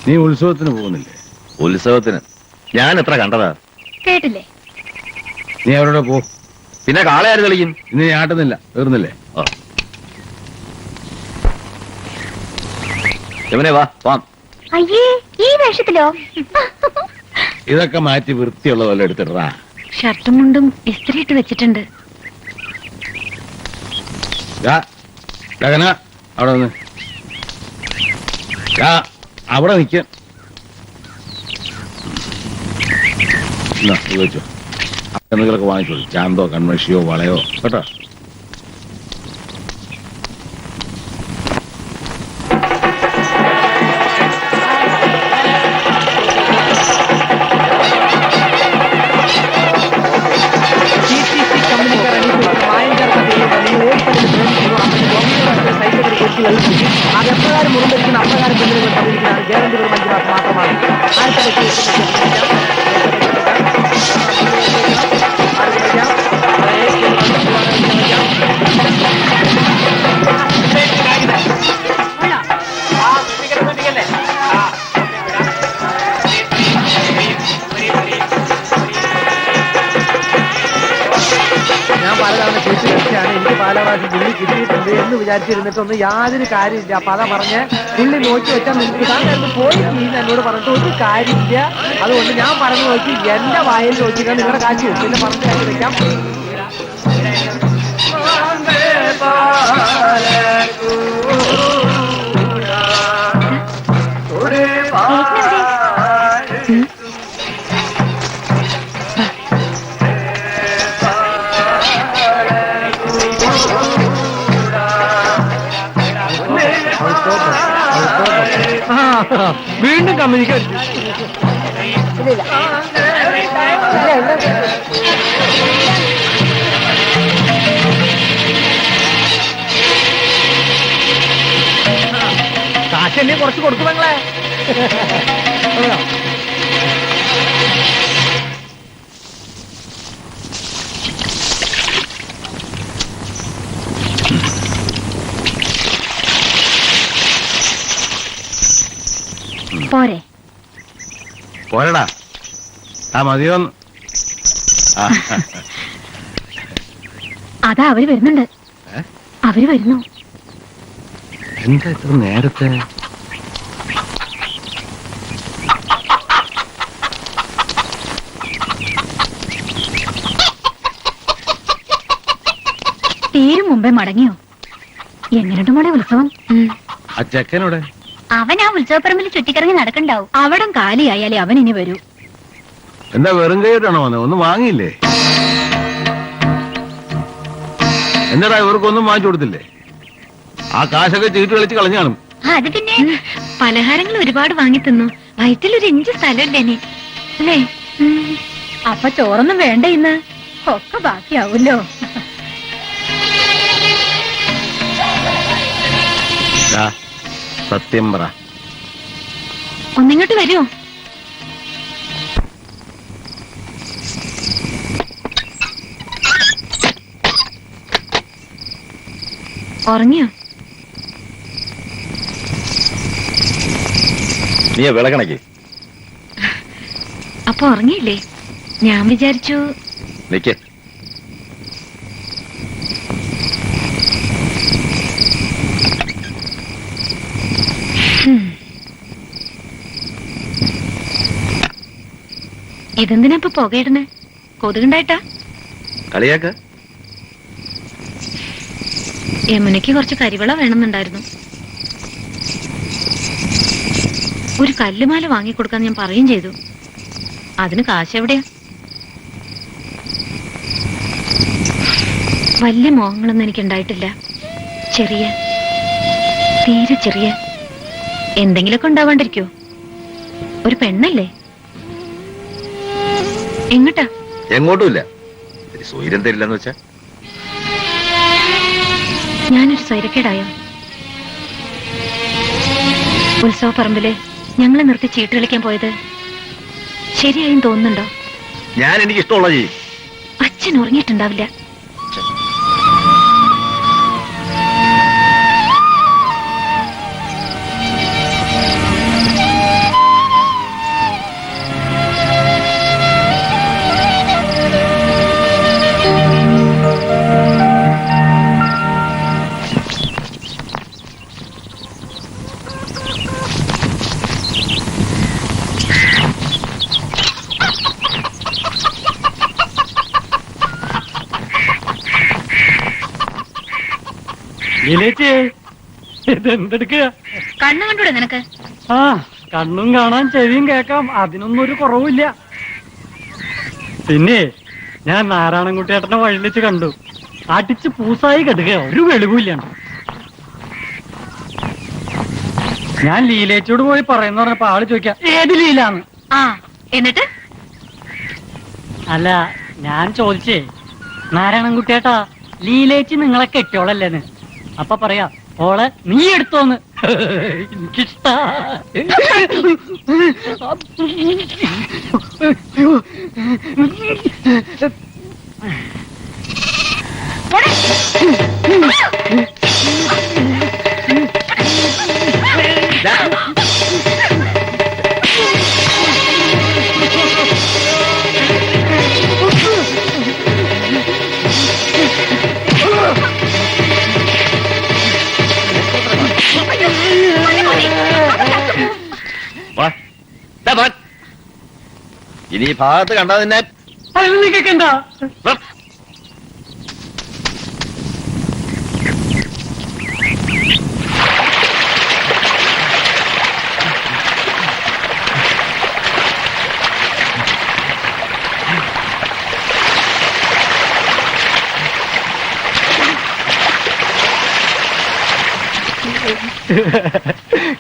നീ ഉത്സവത്തിന് പോകുന്നില്ലേ? ഉത്സവത്തിന് ഞാൻ എത്ര കണ്ടതാ. കേട്ടില്ലേ? നീ അവരോട് പോ. പിന്നെ കാളയാര് കളിക്കും? ഇന്ന് നീ ആട്ടുന്നില്ല, തീർന്നില്ലേ? യമുനെ വാ വാ. അയ്യേ, ഈ വേഷത്തിലോ? ഇതൊക്കെ മാറ്റി വൃത്തിയുള്ള പോലെ എടുത്തിട്ടാ. ഷർട്ടും മുണ്ടും ഇസ്തിരിയിട്ട് വെച്ചിട്ടുണ്ട്. അവിടെ നിന്ന് അവിടെ നിൽക്കാൻ ചോദിച്ചോ. എന്തെങ്കിലുമൊക്കെ വാങ്ങിച്ചോളൂ. ചാന്തോ കൺമഷിയോ വളയോ കേട്ടോ. അതെപ്രകാരം മുറിഞ്ഞിരിക്കുന്ന അപ്രകാരം പെണ്ണിനെ തന്നിരിക്കുന്നതാണ് ഗ്യാരണ്ടി ഒരു 5 മാസം മാത്രമാണ്. ഞാൻ പലതവണ കേട്ട് കളിച്ചാണ്. എനിക്ക് പല പ്രാവശ്യം പുള്ളി കിട്ടിയിട്ടുണ്ട് എന്ന് വിചാരിച്ചിരുന്നിട്ടൊന്നും യാതൊരു കാര്യമില്ല. അപ്പൊ അതാ പറഞ്ഞ് പുള്ളി നോക്കി വെച്ചാൽ നിങ്ങൾക്ക് താങ്കൾ പോയി എന്നോട് പറഞ്ഞിട്ട് ഒരു കാര്യമില്ല. അതുകൊണ്ട് ഞാൻ പറഞ്ഞു നോക്കി എന്റെ വായിൽ നോക്കിയാൽ നിങ്ങളുടെ കാശ് പിന്നെ പറഞ്ഞു കാശ് വെക്കാം. വീണ്ടും കമ്പനിക്ക് കാശല്ലേ കുറച്ച് കൊടുക്കും നിങ്ങളെ. പോരെ പോരടാ. മതിയോന്ന്. അതാ അവര് വരുന്നുണ്ട്. അവര് വരുന്നു. എന്താ ഇത്ര നേരത്തെ? തീരും മുമ്പേ മടങ്ങിയോ? എങ്ങനെയുണ്ട് മോളെ ഉത്സവം? ആ ചെക്കനോടെ? അവൻ ആ ഉത്സവപ്പറമ്പിൽ ചുറ്റിക്കറങ്ങി നടക്കണ്ടാവും. അവിടം കാലിയായാലേ അവൻ ഇനി വരൂ. എന്താ വെറും കൈയിട്ടാണോ വന്നത്? ഒന്നും വാങ്ങിയില്ലേ? എന്താടാ ഇവർക്കൊന്നും വാങ്ങിച്ചു കൊടുത്തില്ലേ? ആ കാശൊക്കെ ചീട്ട് കളിച്ച് കളഞ്ഞു കാണും. അത് പിന്നെ പലഹാരങ്ങൾ ഒരുപാട് വാങ്ങി തിന്നു. വയറ്റിലൊരു ഇഞ്ച് സ്ഥലമില്ലേ അല്ലേ? അപ്പൊ ചോറൊന്നും വേണ്ട ഇന്ന്. ഒക്കെ ബാക്കിയാവൂല്ലോ. സത്യം പറ. ഒന്നിങ്ങോട്ട് വരുമോ? ഉറങ്ങിയോ? നീ വിളകണക്ക്. അപ്പൊ ഉറങ്ങിയില്ലേ? ഞാൻ വിചാരിച്ചു നിക്കേ. ഇതെന്തിനാ ഇപ്പൊ പുകയിടുന്നേ? കൊതുകുണ്ടായിട്ടാ? കളിയാക്ക. യമുനയ്ക്ക് കുറച്ച് കരിവള വേണമെന്നുണ്ടായിരുന്നു. ഒരു കല്ലുമാല വാങ്ങിക്കൊടുക്കാൻ ഞാൻ പറയുകയും ചെയ്തു. അതിന് കാശ് എവിടെയാ? വലിയ മോഹങ്ങളൊന്നും എനിക്കുണ്ടായിട്ടില്ല. ചെറിയ, തീരെ ചെറിയ എന്തെങ്കിലുമൊക്കെ ഉണ്ടാവാണ്ടിരിക്കോ? ഒരു പെണ്ണല്ലേ? എങ്ങട്ടാ? എങ്ങോട്ടുമില്ല. സ്വൈരം തരില്ലെന്ന് വെച്ചാ ഞാനൊരു സ്വൈരക്കേടായോ? ഉത്സവപ്പറമ്പില് ഞങ്ങളെ നിർത്തി ചീട്ട് കളിക്കാൻ പോയത് ശരിയായും തോന്നുന്നുണ്ടോ? ഞാൻ എനിക്ക് ഇഷ്ടമുള്ള ചെയ്യും. അച്ഛൻ ഉറങ്ങിയിട്ടുണ്ടാവില്ല. ഇതെന്തെടുക്കുക? കണ്ണു കണ്ടൂടെ നിനക്ക്? ആ, കണ്ണും കാണാൻ ചെവിയും കേൾക്കാം, അതിനൊന്നും ഒരു കുറവില്ല. പിന്നെ ഞാൻ നാരായണൻകുട്ടിയേട്ടനെ വഴിയിൽ വെച്ച് കണ്ടു. അടിച്ച് പൂസായി കെടുക, ഒരു വെളിവില്ലാണ്. ഞാൻ ലീലേച്ചോട് പോയി പറയുന്ന പറഞ്ഞപ്പോ ആള് ചോദിക്കാം ഏത് ലീലാന്ന്. ആ, എന്നിട്ട്? അല്ല, ഞാൻ ചോദിച്ചേ, നാരായണൻകുട്ടിയേട്ടാ ലീലേച്ചി നിങ്ങളെ കെട്ടിയോളല്ലേന്ന്. അപ്പൊ പറയാ ഓളെ നീ എടുത്തോന്ന്. എനിക്കിഷ്ട. ഇനി ഈ ഭാഗത്ത് കണ്ടാ നിന്നെ കേക്കണ്ട.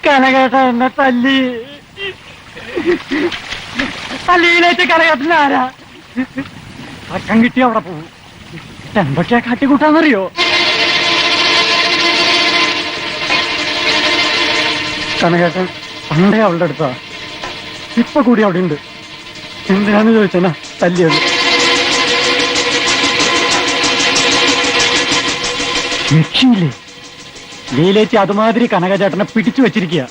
കനകേട്ട എന്നെ തല്ലി. തല്ലിയിലേക്ക് കനകേട്ടന് ആരാ? അക്കം കിട്ടി അവിടെ പോകും. എന്തൊക്കെയാ കാട്ടിക്കൂട്ടാന്നറിയോ? കനകേട്ടൻ പണ്ടേ അവളുടെ അടുത്താ, ഇപ്പൊ കൂടി അവിടെ ഉണ്ട്. എന്തിനാന്ന് ചോദിച്ചാ തല്ലിയത്. രക്ഷയില്ലേ? ലീലേച്ചി അതുമാതിരി കനകചേട്ടനെ പിടിച്ചു വെച്ചിരിക്കുക.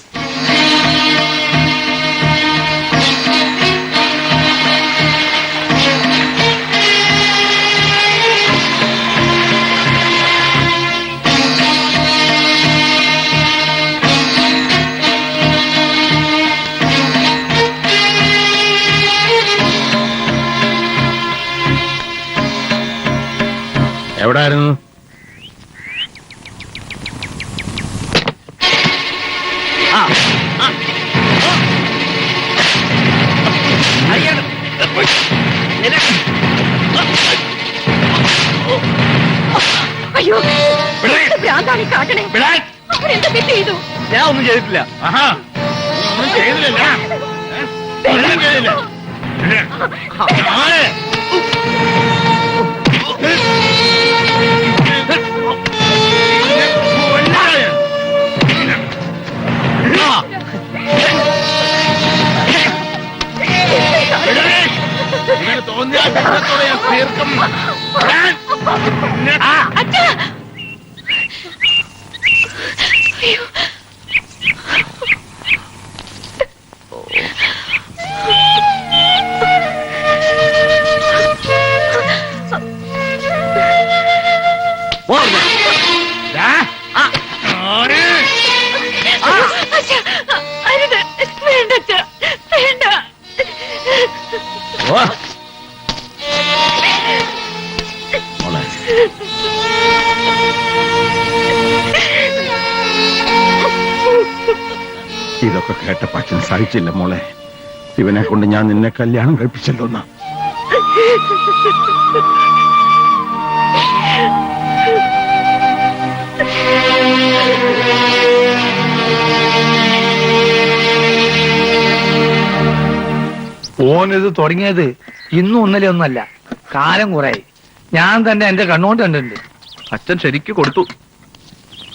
എവിടായിരുന്നു? അയ്യോ, ഭ്രാന്താണ് കാട്ടണേ. അവരെന്താ തെറ്റ് ചെയ്തു? ഞാൻ ഒന്നും ചെയ്തിട്ടില്ല. ഒന്നും ചെയ്തില്ല. തോന്നിയാ തീർക്കും. അരുത്, വേണ്ട അച്ഛാ, വേണ്ട. ഇതൊക്കെ കേട്ടപ്പോ അച്ഛൻ സഹിച്ചില്ല മോളെ. ഇവനെ കൊണ്ട് ഞാൻ നിന്നെ കല്യാണം കഴിപ്പിച്ചല്ലോ എന്നാ. ഓനിത് തുടങ്ങിയത് ഇന്നും ഒന്നലെ ഒന്നല്ല, കാലം കുറെ. ഞാൻ തന്നെ എന്റെ കണ്ണുകൊണ്ട് കണ്ടിട്ടുണ്ട്. അച്ഛൻ ശരിക്ക് കൊടുത്തു.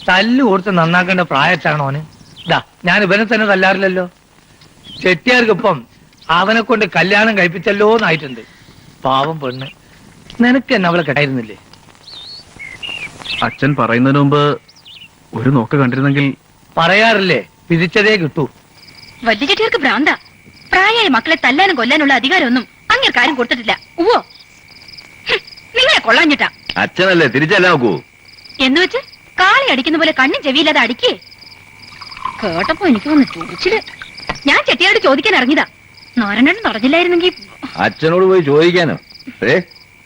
തല്ല് കൊടുത്ത് നന്നാക്കേണ്ട പ്രായത്താണ് ഓന്. ഇതാ ഞാൻ ഇവനെ തന്നെ തല്ലാറില്ലല്ലോ. ചെട്ടിയാർക്കിപ്പം അവനെ കൊണ്ട് കല്യാണം കഴിപ്പിച്ചല്ലോ എന്നായിട്ടുണ്ട്. പാവം പെണ്ണ്, നിനക്ക് തന്നെ അവളെ കെട്ടായിരുന്നില്ലേ? അച്ഛൻ പറയുന്നതിന് മുമ്പ് ഒരു നോക്ക് കണ്ടിരുന്നെങ്കിൽ. പറയാറില്ലേ, വിധിച്ചതേ കിട്ടൂ. വലിയ ചെട്ടിയാർക്ക് ഭ്രാന്ത. പ്രായമായ മക്കളെ തല്ലാനും കൊല്ലാനുള്ള അധികാരമൊന്നും അങ്ങേർക്കാരും കൊടുത്തിട്ടില്ല. ഉവ്വോ, നിങ്ങളെ കൊള്ളാഞ്ഞിട്ടാ. അച്ഛനല്ലേ തിരിച്ചല്ല നോക്കൂ. എന്ന് വെച്ച് കാളി അടിക്കുന്ന പോലെ കണ്ണും ചെവിയില്ലാതെ അടിക്കേ. കേട്ടപ്പോ എനിക്ക് വന്ന് ചോദിച്ചില്. ഞാൻ ചെട്ടിയാരോട് ചോദിക്കാൻ ഇറങ്ങിയതാ. നാരായണൻ പറഞ്ഞില്ലായിരുന്നെങ്കിൽ. അച്ഛനോട് പോയി ചോദിക്കാനോ?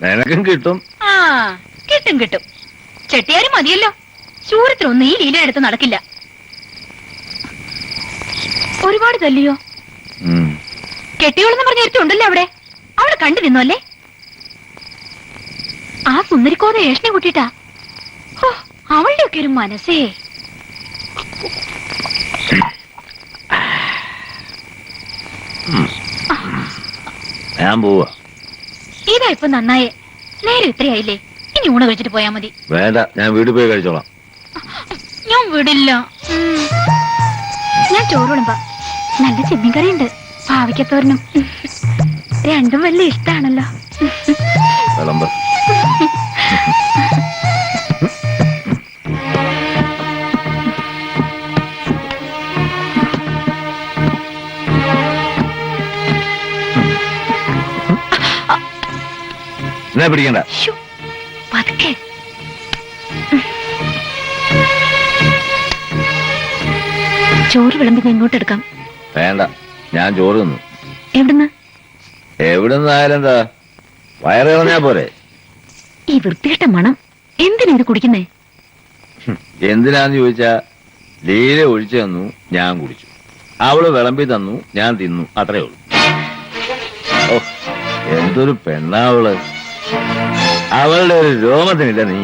നിനക്കും കിട്ടും. ആ കിട്ടും കിട്ടും. ചെട്ടിയാര് മതിയല്ലോ. ശൂരത്തിലൊന്നും ഈ ലീല എടുത്ത് നടക്കില്ല. ഒരുപാട് തല്ലിയോ? കെട്ടിയോളെന്ന് പറഞ്ഞ ഒരുത്തുണ്ടല്ലോ അവിടെ. അവളെ കണ്ടു നിന്നോ അല്ലേ? ആ സുന്ദരിക്കോത ഏഷനെ കൂട്ടിട്ടാ. അവളുടെ ഒക്കെ ഒരു മനസ്സേ. ഞാൻ പോവാ. ഇതാ ഇപ്പൊ നന്നായേ. നേരെ ഇത്രയായില്ലേ? ഇനി ഊണ് കഴിച്ചിട്ട് പോയാ മതി. വേണ്ട, ഞാൻ വീട്ടിൽ പോയി കഴിച്ചോളാം. ഞാൻ വിടില്ല. ഞാൻ ചോറ് വിളമ്പാ. നല്ല ചെമ്മീൻ കറിയുണ്ട്, പാവയ്ക്കത്തോരനും. രണ്ടും വലിയ ഇഷ്ടാണല്ലോ. വിളമ്പ്. എന്നാ പിടിക്കണ്ട. പതുക്കെ. ചോറ് വിളമ്പി ഞാൻ ഇങ്ങോട്ട് എടുക്കാം. വേണ്ട, ഞാൻ ചോറ് തിന്നു. എവിടുന്ന്? എവിടുന്നായാലും എന്താ, വയറ് കളഞ്ഞാ പോരെ. ഈ വൃത്തികെട്ട മണം എന്തിനാ ഇത് കുടിക്കുന്നേ? എന്തിനാന്ന് ചോദിച്ചാ, ലീല ഒഴിച്ചു തന്നു, ഞാൻ കുടിച്ചു. അവള് വിളമ്പി തന്നു, ഞാൻ തിന്നു, അത്രേ ഉള്ളൂ. ഓ, എന്തൊരു പെണ്ണാവള്. അവളുടെ ഒരു രോമത്തിനില്ല നീ.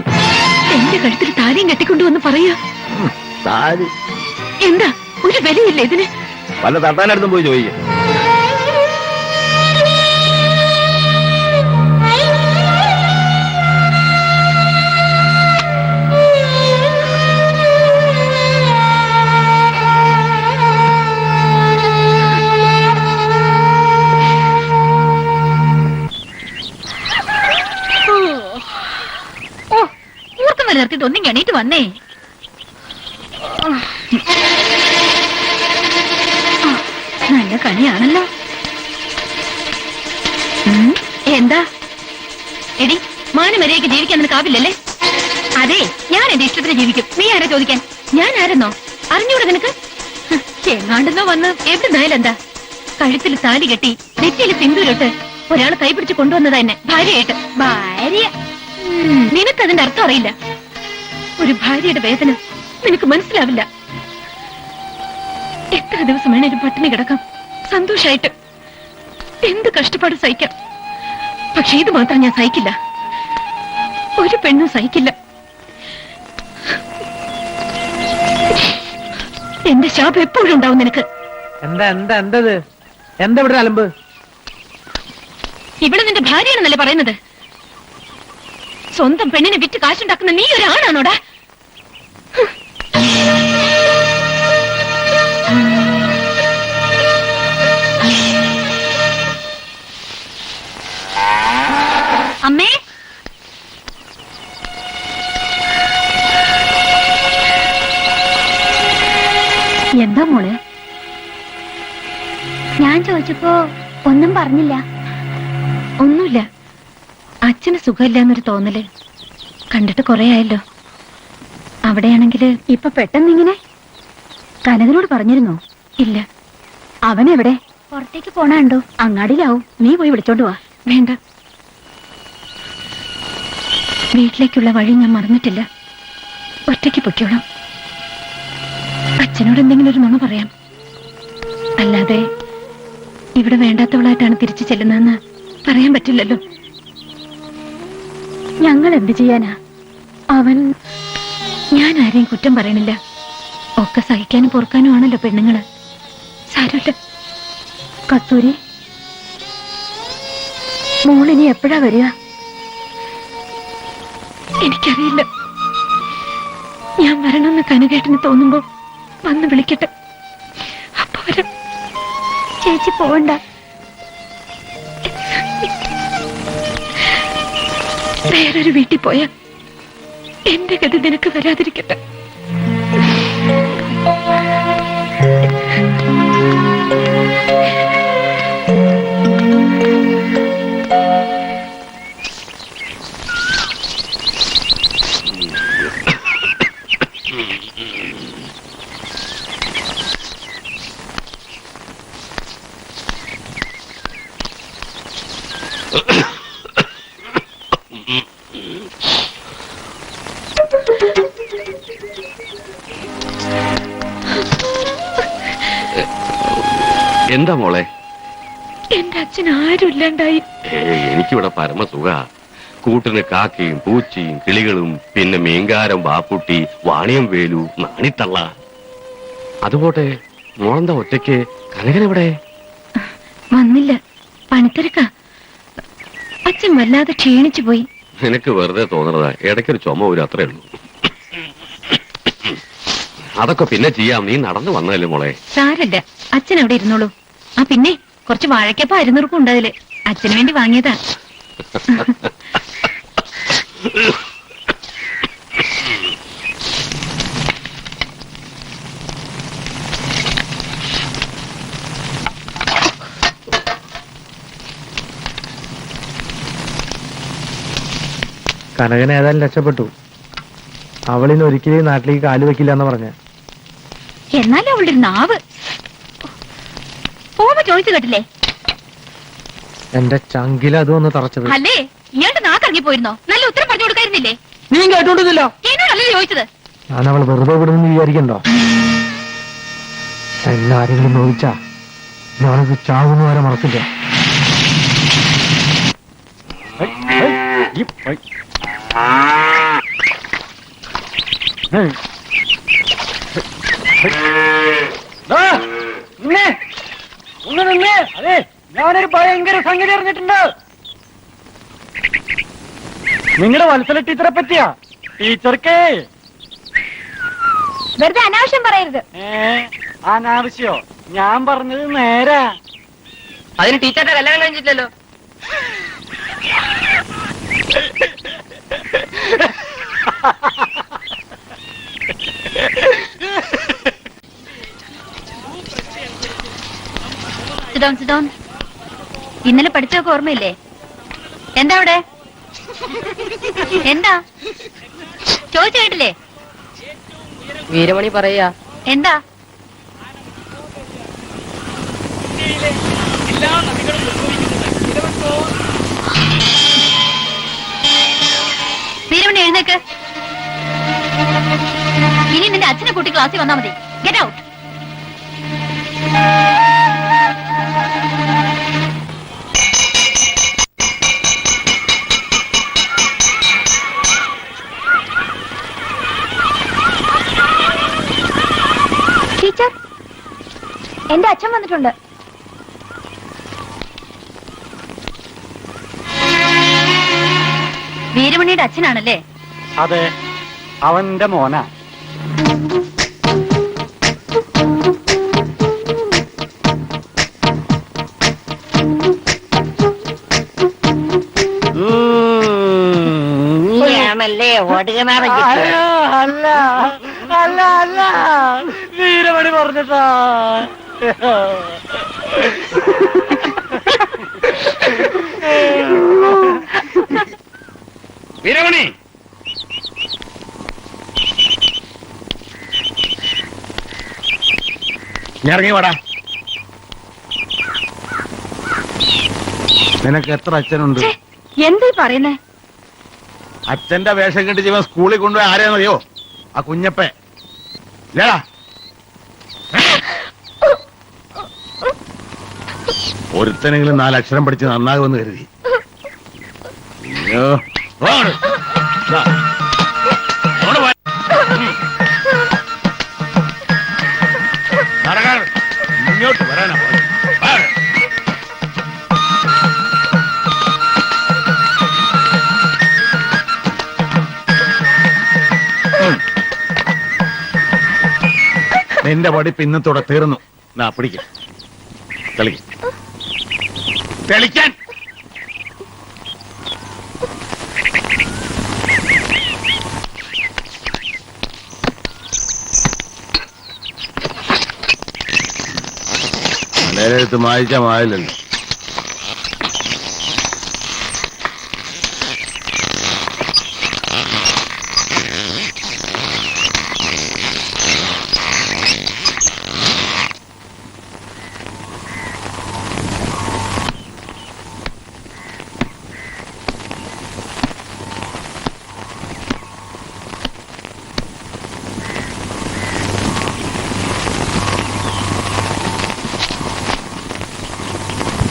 എന്റെ കഴുത്തിൽ താലിയും കെട്ടിക്കൊണ്ടുവന്ന് പറയാ. താലി എന്താ, ഒരു വിലയില്ല ഇതിന്? വല്ല തട്ടാനടുത്തും പോയി ചോദിക്കാം. നിർത്തിട്ട് ഒന്നും എണീറ്റ് വന്നേ. നല്ല കണിയാണല്ലോ. എന്താ എടി, മാനമര്യാദയ്ക്ക് ജീവിക്കാൻ നിനക്കാവില്ലല്ലേ? അതെ, ഞാൻ എന്റെ ഇഷ്ടത്തിന് ജീവിക്കും. നീ ആരാ ചോദിക്കാൻ? ഞാൻ ആരെന്നോ അറിഞ്ഞൂടെ നിനക്ക്? എങ്ങാണ്ടെന്നോ വന്ന് എവിടുന്നായാലും എന്താ? കഴുത്തിൽ താലി കെട്ടി നെറ്റിയിൽ സിന്ദൂരിട്ട് ഒരാൾ കൈപിടിച്ച് കൊണ്ടുവന്നതാ എന്നെ ഭാര്യയായിട്ട്. ഭാര്യ? നിനക്കതിന്റെ അർത്ഥം അറിയില്ല. ഒരു ഭാര്യയുടെ വേദന നിനക്ക് മനസ്സിലാവില്ല. എത്ര ദിവസം വേണേലും പട്ടിണി കിടക്കാം, സന്തോഷായിട്ട് എന്ത് കഷ്ടപ്പാട് സഹിക്കാം. പക്ഷെ ഇത് മാത്രം ഞാൻ സഹിക്കില്ല. ഒരു പെണ്ണും സഹിക്കില്ല. എന്റെ ശാപം എപ്പോഴും ഉണ്ടാവും നിനക്ക്. എന്താ എന്താ എന്തത്? എന്താ ഇവിടെ അലമ്പ്? ഇവിടെ നിന്റെ ഭാര്യയാണെന്നല്ലേ പറയുന്നത്? സ്വന്തം പെണ്ണിനെ വിറ്റ് കാശുണ്ടാക്കുന്ന നീ ഒരാണാണോടാ? അമ്മേ, എന്താ മോളെ? ഞാൻ ചോദിച്ചപ്പോ ഒന്നും പറഞ്ഞില്ല. ഒന്നുമില്ല. അച്ഛന് സുഖമില്ല എന്നൊരു തോന്നല്. കണ്ടിട്ട് കൊറേ ആയല്ലോ. അവിടെയാണെങ്കില് ഇപ്പൊ പെട്ടെന്നിങ്ങനെ കനകനോട് പറഞ്ഞിരുന്നോ? ഇല്ല. അവനെവിടെ? പുറത്തേക്ക് പോണുണ്ടോ? അങ്ങാടിയിലാവും. നീ പോയി വിളിച്ചോണ്ട് വാ. വേണ്ട, വീട്ടിലേക്കുള്ള വഴി ഞാൻ മറന്നിട്ടില്ല. ഒറ്റയ്ക്ക് പൊയ്ക്കോളാം. അച്ഛനോട് എന്തെങ്കിലും ഒരു നുണ പറയാം. അല്ലാതെ ഇവിടെ വേണ്ടാത്തവളായിട്ടാണ് തിരിച്ചു ചെല്ലുന്നതെന്ന് പറയാൻ പറ്റില്ലല്ലോ. ഞങ്ങൾ എന്ത് ചെയ്യാനാ? ഞാൻ ആരെയും കുറ്റം പറയണില്ല. ഒക്കെ സഹിക്കാനും പൊറുക്കാനും ആണല്ലോ പെണ്ണുങ്ങള്. സാരമില്ല. കസ്തൂരി, മോളിനി എപ്പോഴാ വരിക? എനിക്കറിയില്ല. ഞാൻ വരണമെന്ന് കനകേട്ടന് തോന്നുമ്പോ വന്ന് വിളിക്കട്ടെ. അപ്പൊ വരാം. ചേച്ചി പോവണ്ട. വേറൊരു വീട്ടിൽ പോയാ എന്റെ ഗതി നിനക്ക് വരാതിരിക്കട്ടെ. എന്താ മോളെ? എന്റെ അച്ഛൻ ആരുമില്ലാണ്ടായി. എനിക്കിവിടെ പരമസുഖ. കൂട്ടിന് കാക്കയും പൂച്ചയും കിളികളും പിന്നെ മീൻകാരം ബാപ്പുട്ടി വാണിയം വേലു നാണിത്തള്ള. അതുപോട്ടെ, മോളെന്താ ഒറ്റയ്ക്ക്? കനകനെവിടെ? വന്നില്ല, പണിത്തിരക്ക. അച്ഛൻ വല്ലാതെ ക്ഷീണിച്ചു പോയി. നിനക്ക് വെറുതെ തോന്നണതാ. ഇടയ്ക്കൊരു ചുമ വരും, അത്രേ ഉള്ളൂ. അതൊക്കെ പിന്നെ ചെയ്യാം. നീ നടന്നു വന്നതല്ലേ മോളെ. സാരല്ല, അച്ഛൻ അവിടെ ഇരുന്നോളൂ. ആ പിന്നെ കുറച്ച് വാഴക്കപ്പ അരിനുറുക്കും ഉണ്ടാവില്ലേ, അച്ഛന് വേണ്ടി വാങ്ങിയതാ. കനകൻ ഏതായാലും രക്ഷപ്പെട്ടു. അവളിന്ന് ഒരിക്കലും നാട്ടിലേക്ക് കാല് വെക്കില്ല എന്ന് പറഞ്ഞ. എന്നാലും അവളുടെ ഒരു നാവ്. പോകുമ്പോ ചോദിച്ചു കേട്ടില്ലേ? എന്റെ ചങ്കില അതും ഒന്ന് തറച്ചത്. അല്ലേ, ഇയാളുടെ നാക്കിറങ്ങി പോയിരുന്നോ? നല്ല ഉത്തരം പറഞ്ഞു കൊടുക്കായിരുന്നില്ലേ? നീ കേട്ടോണ്ടില്ല. എന്നോടല്ലേ ചോദിച്ചത്? ഞാൻ അവൾ വെറുതെ വിടുമെന്ന് വിചാരിക്കണ്ടോ? എല്ലാരെങ്കിലും നോവിച്ചാ ഞാനത് ചാവുന്ന വരെ മറക്കില്ല. അതെ, ഞാനൊരു ഭയങ്കര സംഗതി അറിഞ്ഞിട്ടുണ്ട്. നിങ്ങളുടെ വത്സല ടീച്ചറെ പറ്റിയാ. ടീച്ചർക്ക് വെറുതെ അനാവശ്യം പറയരുത്. അനാവശ്യോ? ഞാൻ പറഞ്ഞത് നേരാ. അതിന് ടീച്ചറുടെ കല്യാണം കഴിഞ്ഞിട്ടില്ലല്ലോ. ഇന്നലെ പഠിച്ചതൊക്കെ ഓർമ്മയില്ലേ? എന്താ അവിടെ? എന്താ ചോദിച്ചു കേട്ടില്ലേ? വീരമണി പറയാ. എന്താ? വീരമണി എഴുന്നേക്ക്. ഇനി നിന്റെ അച്ഛനെ കൂട്ടി ക്ലാസ്സിൽ വന്നാ മതി. Get out. ടീച്ചർ, എന്റെ അച്ഛൻ വന്നിട്ടുണ്ട്. വീരമണിയുടെ അച്ഛനാണല്ലേ? അതെ, അവന്റെ മോനാ. നീയാണല്ലേ ഓടുകനാണ്. അല്ല അല്ല അല്ല, വീരമണി പറഞ്ഞിട്ടാ. വീരമണി, നീ ഇറങ്ങി വാടാ. നിനക്ക് എത്ര അച്ഛനുണ്ട്? എന്തീ പറയുന്നേ? അച്ഛന്റെ വേഷം കെട്ടി ജീവൻ സ്കൂളിൽ കൊണ്ടുപോയി ആരെയെന്നറിയോ? ആ കുഞ്ഞപ്പേ ഇല്ലടാ. ഒരുത്തനെങ്കിലും 4 അക്ഷരം പഠിച്ച് നന്നാകുമെന്ന് കരുതി. അയ്യോ നടക്കാൻ ഇങ്ങോട്ട് വരാനാ. നിന്റെ പഠിപ്പ് ഇന്നത്തോടെ തീർന്നു. പിടിക്ക തെളിക്കാൻ. മലയാളത്ത് വായിച്ചാ മായില്ലല്ലോ.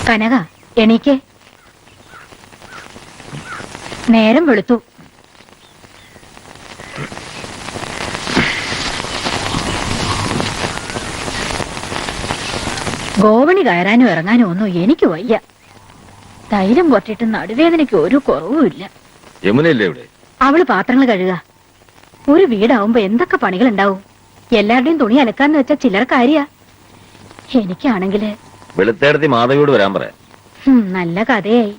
കനക, എണീക്ക്. നേരം വെളുത്തു. ഗോവണി കയറാനും ഇറങ്ങാനും ഒന്നും എനിക്ക് വയ്യ. തൈലം പൊട്ടിട്ട് നടുവേദനയ്ക്ക് ഒരു കുറവുമില്ല. യമുനയല്ലേ ഇവിടെ? അവള് പാത്രങ്ങൾ കഴുകുക. ഒരു വീടാവുമ്പോ എന്തൊക്കെ പണികൾ ഉണ്ടാവും. എല്ലാവരുടെയും തുണി അലക്കാന്ന് വെച്ചാ ചില്ലറ കാര്യ. എനിക്കാണെങ്കില് വെളുത്തേടത്തി മാധവിയോട് വരാൻ പറയാം. നല്ല കഥയായി.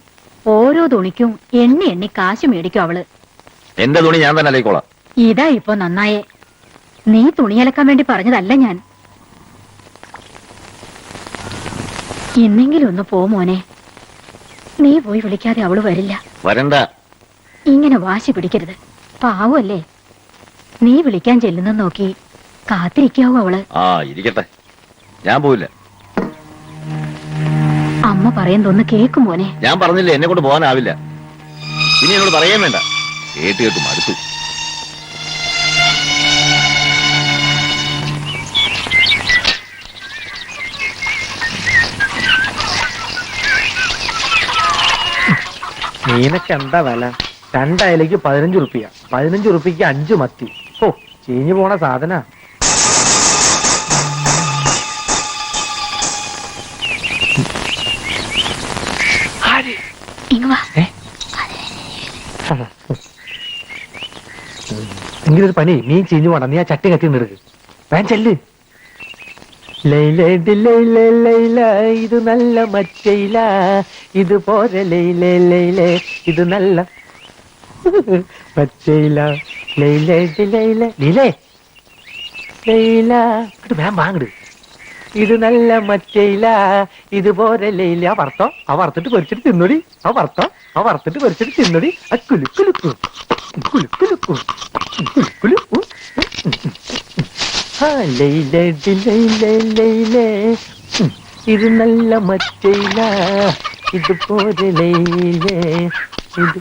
ഓരോ തുണിക്കും എണ്ണി എണ്ണി കാശ് മേടിക്കും അവള്. എന്റെ തുണി ഞാൻ തന്നെ അലയിക്കോളാം. ഇതാ ഇപ്പൊ നന്നായേ. നീ തുണി അലക്കാൻ വേണ്ടി പറഞ്ഞതല്ല ഞാൻ. ഇന്നെങ്കിലും ഒന്ന് പോ മോനെ. നീ പോയി വിളിക്കാതെ അവള് വരില്ല. വരണ്ട. ഇങ്ങനെ വാശി പിടിക്കരുത്. പാവല്ലേ. നീ വിളിക്കാൻ ചെല്ലുന്ന നോക്കി കാത്തിരിക്കാവോ അവള്? ഇരിക്കട്ടെ, ഞാൻ പോയില്ല. അമ്മ പറയുന്നതൊന്ന് കേക്കും മോനെ. ഞാൻ പറഞ്ഞില്ലേ എന്നെ കൊണ്ട് പോകാനാവില്ല. ഇനി എന്നോട് പറയാൻ വേണ്ട. കേട്ട് കേട്ടും അടുത്തു. മീനൊക്കെ എന്താ വില? 2 അയലയ്ക്ക് 15 റുപ്യ. 15 റുപ്യക്ക് 5 മത്തി. ഓ, ചീഞ്ഞു പോണ സാധന. എങ്കിലൊരു പണി, മീൻ ചീഞ്ഞു പോണം. നീ ആ ചട്ടി കത്തി എടുക്ക്. വേൻ ചെല്ല്. ഇത് നല്ല മറ്റയില, ഇത് പോരെ ലൈലേ ലൈലേ, ഇത് നല്ല പച്ചയില ലൈലേ ലൈലേ ലീലേ ലൈല. വേൻ വാങ്ങട്. ഇത് നല്ല മറ്റയില, ഇത് പോരെ ലൈല. ആ വറുത്തോ, ആ വറുത്തിട്ട് പൊരിച്ചിട്ട് തിന്നൊടി. ആ വറുത്തോ, ആ വറുത്തിട്ട് പൊരിച്ചിട്ട് തിന്നൊടി. ആ കുലുക്കുലുക്കു കുലുക്കുലുക്കു കുലുക്കുലു. ലൈലേ ലൈലേ ലൈലേ, ഇത് നല്ല മറ്റയില, ഇത് പോരെ ലൈലേ. ഇത്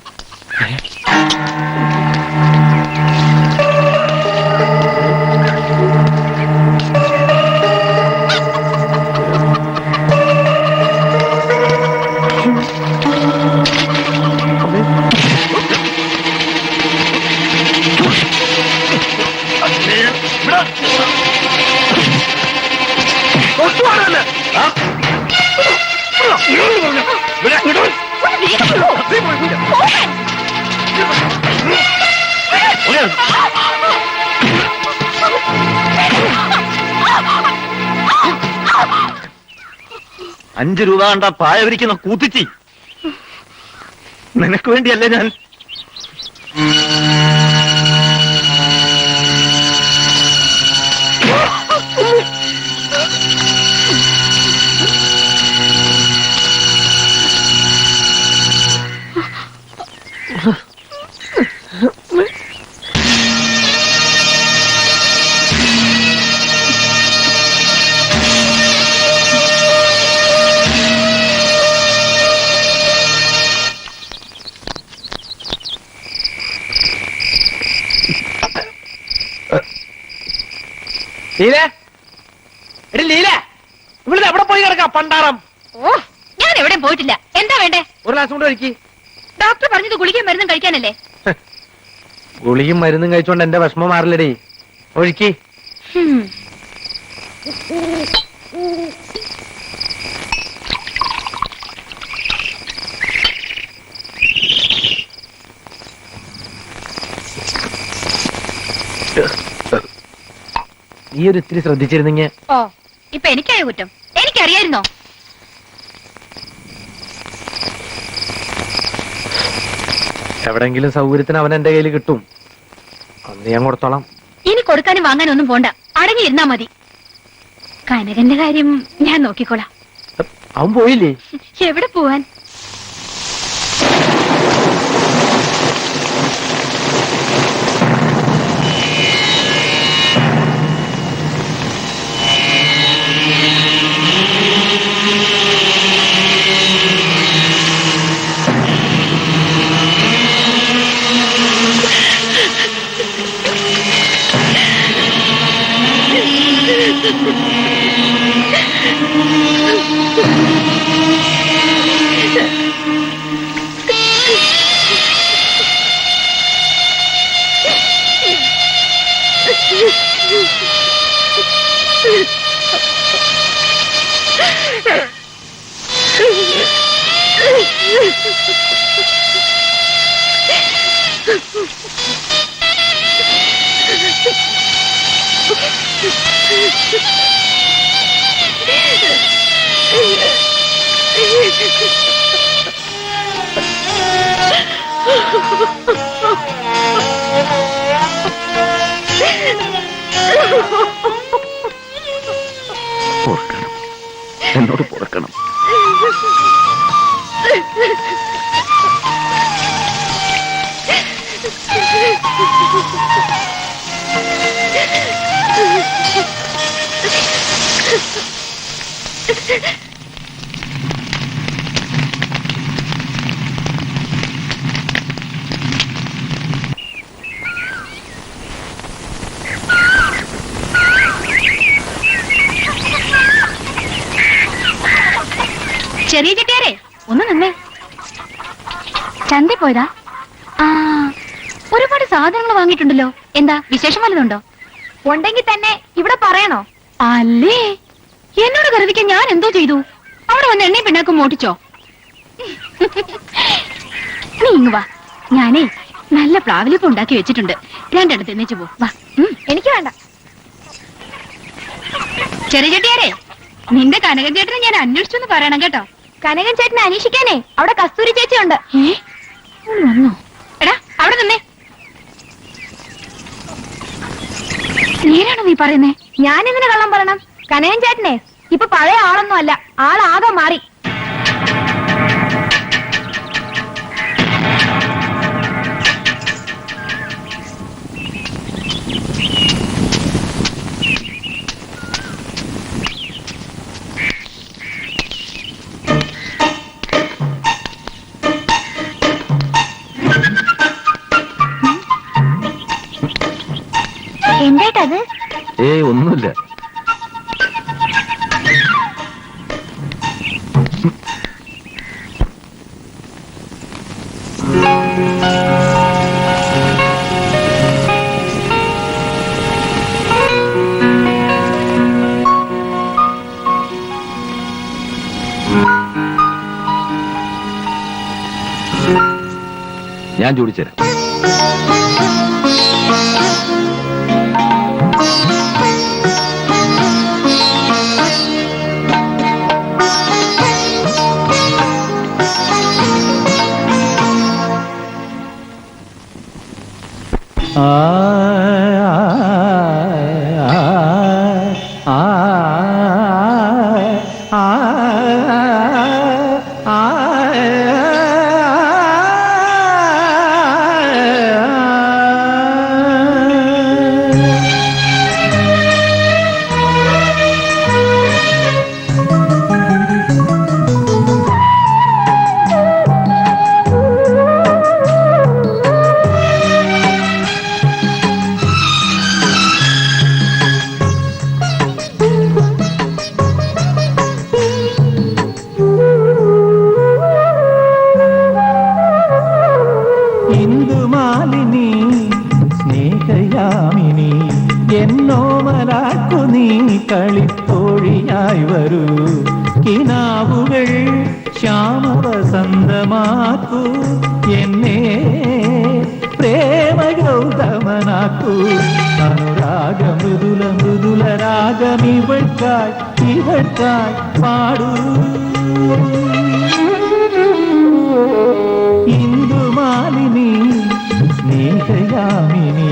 ₹5 കണ്ട പായ വിരിക്കുന്ന കൂത്തിച്ചി. നിനക്ക് വേണ്ടിയല്ലേ ഞാൻ. ലീല, എടി ലീല, ഇവിടെ എവിടെ പോയി കിടക്കാം പണ്ടാറം? ഓ, ഞാൻ എവിടെയും പോയിട്ടില്ല. എന്താ വേണ്ടേ? ഒരു ഗ്ലാസ് കൊണ്ട് ഒഴിക്കി. ഡോക്ടർ പറഞ്ഞത് ഗുളികയും മരുന്നും കഴിക്കാനല്ലേ? ഗുളിയും മരുന്നും കഴിച്ചോണ്ട് എന്റെ വിഷമം മാറില്ലടി. ഒഴിക്കി. നീ ഒരു ഇത്തിരി ശ്രദ്ധിച്ചിരുന്നെങ്കിൽ. ഓ, ഇപ്പൊ എനിക്കായ കുറ്റം. എനിക്കറിയായിരുന്നോ? എവിടെങ്കിലും സൗകര്യത്തിന് അവൻ എന്റെ കയ്യിൽ കിട്ടും, അന്ന് ഞാൻ കൊടുത്തോളാം. ഇനി കൊടുക്കാനും വാങ്ങാനും ഒന്നും പോണ്ട, അടങ്ങിയിരുന്നാ മതി. കനകന്റെ കാര്യം ഞാൻ നോക്കിക്കോളാം. അവൻ പോയില്ലേ? എവിടെ പോവാൻ? പൊറുക്കണം, എന്നോട് പൊറുക്കണം. ചെറിയ ചെട്ടിയാരെ ഒന്ന് നിന്നേ. ചന്തി പോയതാ? ആ, ഒരുപാട് സാധനങ്ങൾ വാങ്ങിയിട്ടുണ്ടല്ലോ. എന്താ വിശേഷം വല്ലതുണ്ടോ? ഉണ്ടെങ്കിൽ തന്നെ ഇവിടെ പറയണോ? അല്ലേ, എന്നോട് കരുതിക്കാൻ ഞാൻ എന്തോ ചെയ്തു? അവിടെ വന്ന് എണ്ണയും പിണ്ണാക്കും മോട്ടിച്ചോ? നീ ഇങ്ങ് വാ, ഞാനേ നല്ല പ്ലാവിലിപ്പ് ഉണ്ടാക്കി വെച്ചിട്ടുണ്ട്. രണ്ടെണ്ണം തിന്നിച്ചു പോ. വാ. എനിക്ക് വേണ്ട. ചെറിയ ചെട്ടിയാരെ, നിന്റെ കനകൻ ചേട്ടനെ ഞാൻ അന്വേഷിച്ചു പറയണം കേട്ടോ. കനകൻ ചേട്ടനെ അന്വേഷിക്കാനേ അവിടെ കസ്തൂരി ചേച്ചി ഉണ്ട്. വന്നോ? എടാ, അവിടെ നിന്നേ. നേരാണോ നീ പറയുന്നേ? ഞാൻ എന്തിനു കള്ളം പറയണം? കനകൻ ചേട്ടനെ ഇപ്പൊ പഴയ ആളൊന്നും അല്ല, ആളാകെ മാറി. എന്തായിട്ടത്? ഏയ് ഒന്നുമില്ല. ഞാൻ ചോദിച്ചുതരാം. വരൂ കിനാവുകൾ ശ്യാമവസന്തമാക്കൂ എന്നെ പ്രേമ ഗൗതമനാക്കൂ അനുരാഗ മൃദുല മൃദുല രാഗം ഇവൾക്കായി പാടൂ ഇന്ദുമാലിനി സ്നേഹയാമിനി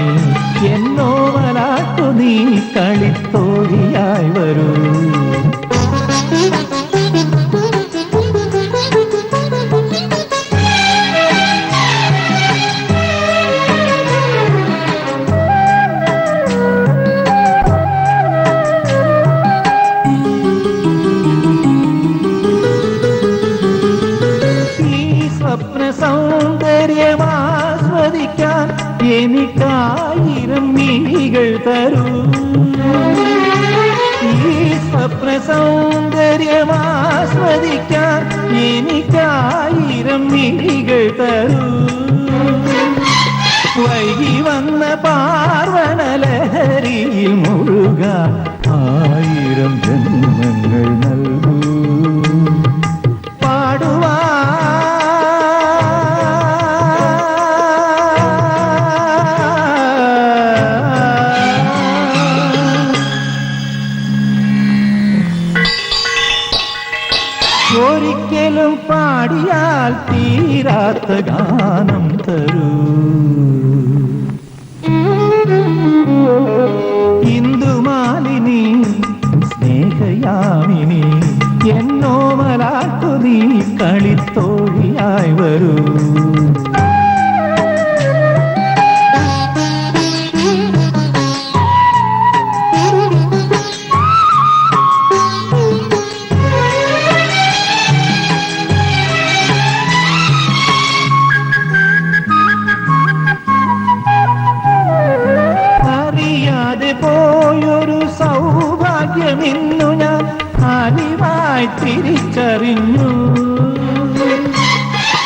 എന്നോമലാട്ടു നീ കളിത്തോഴിയായി വരൂ സൗന്ദര്യമാസ്വദിക്കാൻ എനിക്കായിരം മിഴികൾ തരൂ ഈ സ്വപ്ന സൗന്ദര്യമാസ്വദിക്കാൻ എനിക്കായിരം മിഴികൾ തരൂ വൈകി വന്ന പാർവണലഹരിയിൽ മുഴുകാൻ ആയിരം ജന്മങ്ങൾ നൽകൂ പാടുവാ ഒരിക്കലും പാടിയാൽ തീരാത്ത ഗാനം തരൂ ഇന്ദുമാലിനി സ്നേഹയാമിനി എന്നോമലാക്കു നീ കളിത്തോഴിയായി വരൂ പോയൊരു സൗഭാഗ്യമിന്നു ഞാൻ ആദ്യമായി തിരിച്ചറിഞ്ഞു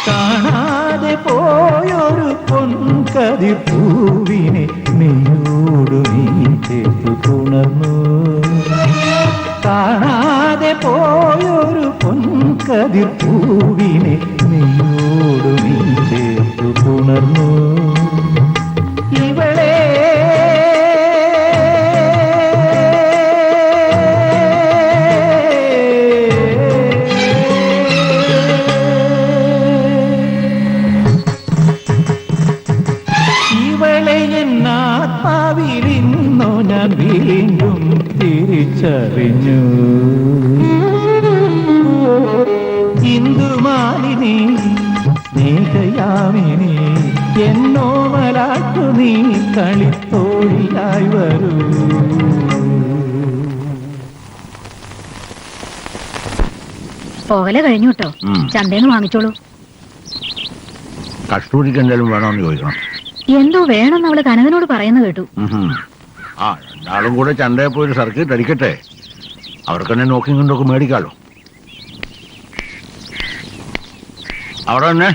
കാണാതെ പോയൊരു പൊൻകതിർ പൂവിനെ നീയോടു നീ ചേർത്തു പുണർന്നു കാണാതെ പോയൊരു പൊൻകതിർ പൂവിനെ നീയോടു നീ ചേർത്തു പുണർന്നു ഇവളെ ആത്മാവിലിന്നോ ഞാൻ വീണ്ടും തിരിച്ചറിഞ്ഞു ഇന്ദുമാലിനി സ്നേഹയാമിനി എന്നോമലാട്ടു നീ കളിത്തോഴിയായി വരൂ പോകലെ കഴിഞ്ഞു കേട്ടോ ചന്തേന്ന് വാങ്ങിച്ചോളൂ കസ്തൂരിക്ക് എന്തെങ്കിലും വേണമെന്ന് ചോദിക്കണം എന്തോ വേണമെന്ന് അവള് കനകനോട് പറയുന്ന കേട്ടു ആ രണ്ടാളും കൂടെ ചന്തയിൽ പോയി ഒരു സർക്കിട്ട് അടിക്കട്ടെ അവർക്ക് തന്നെ നോക്കി കൊണ്ടൊക്കെ മേടിക്കാലോ അവിടെ തന്നെ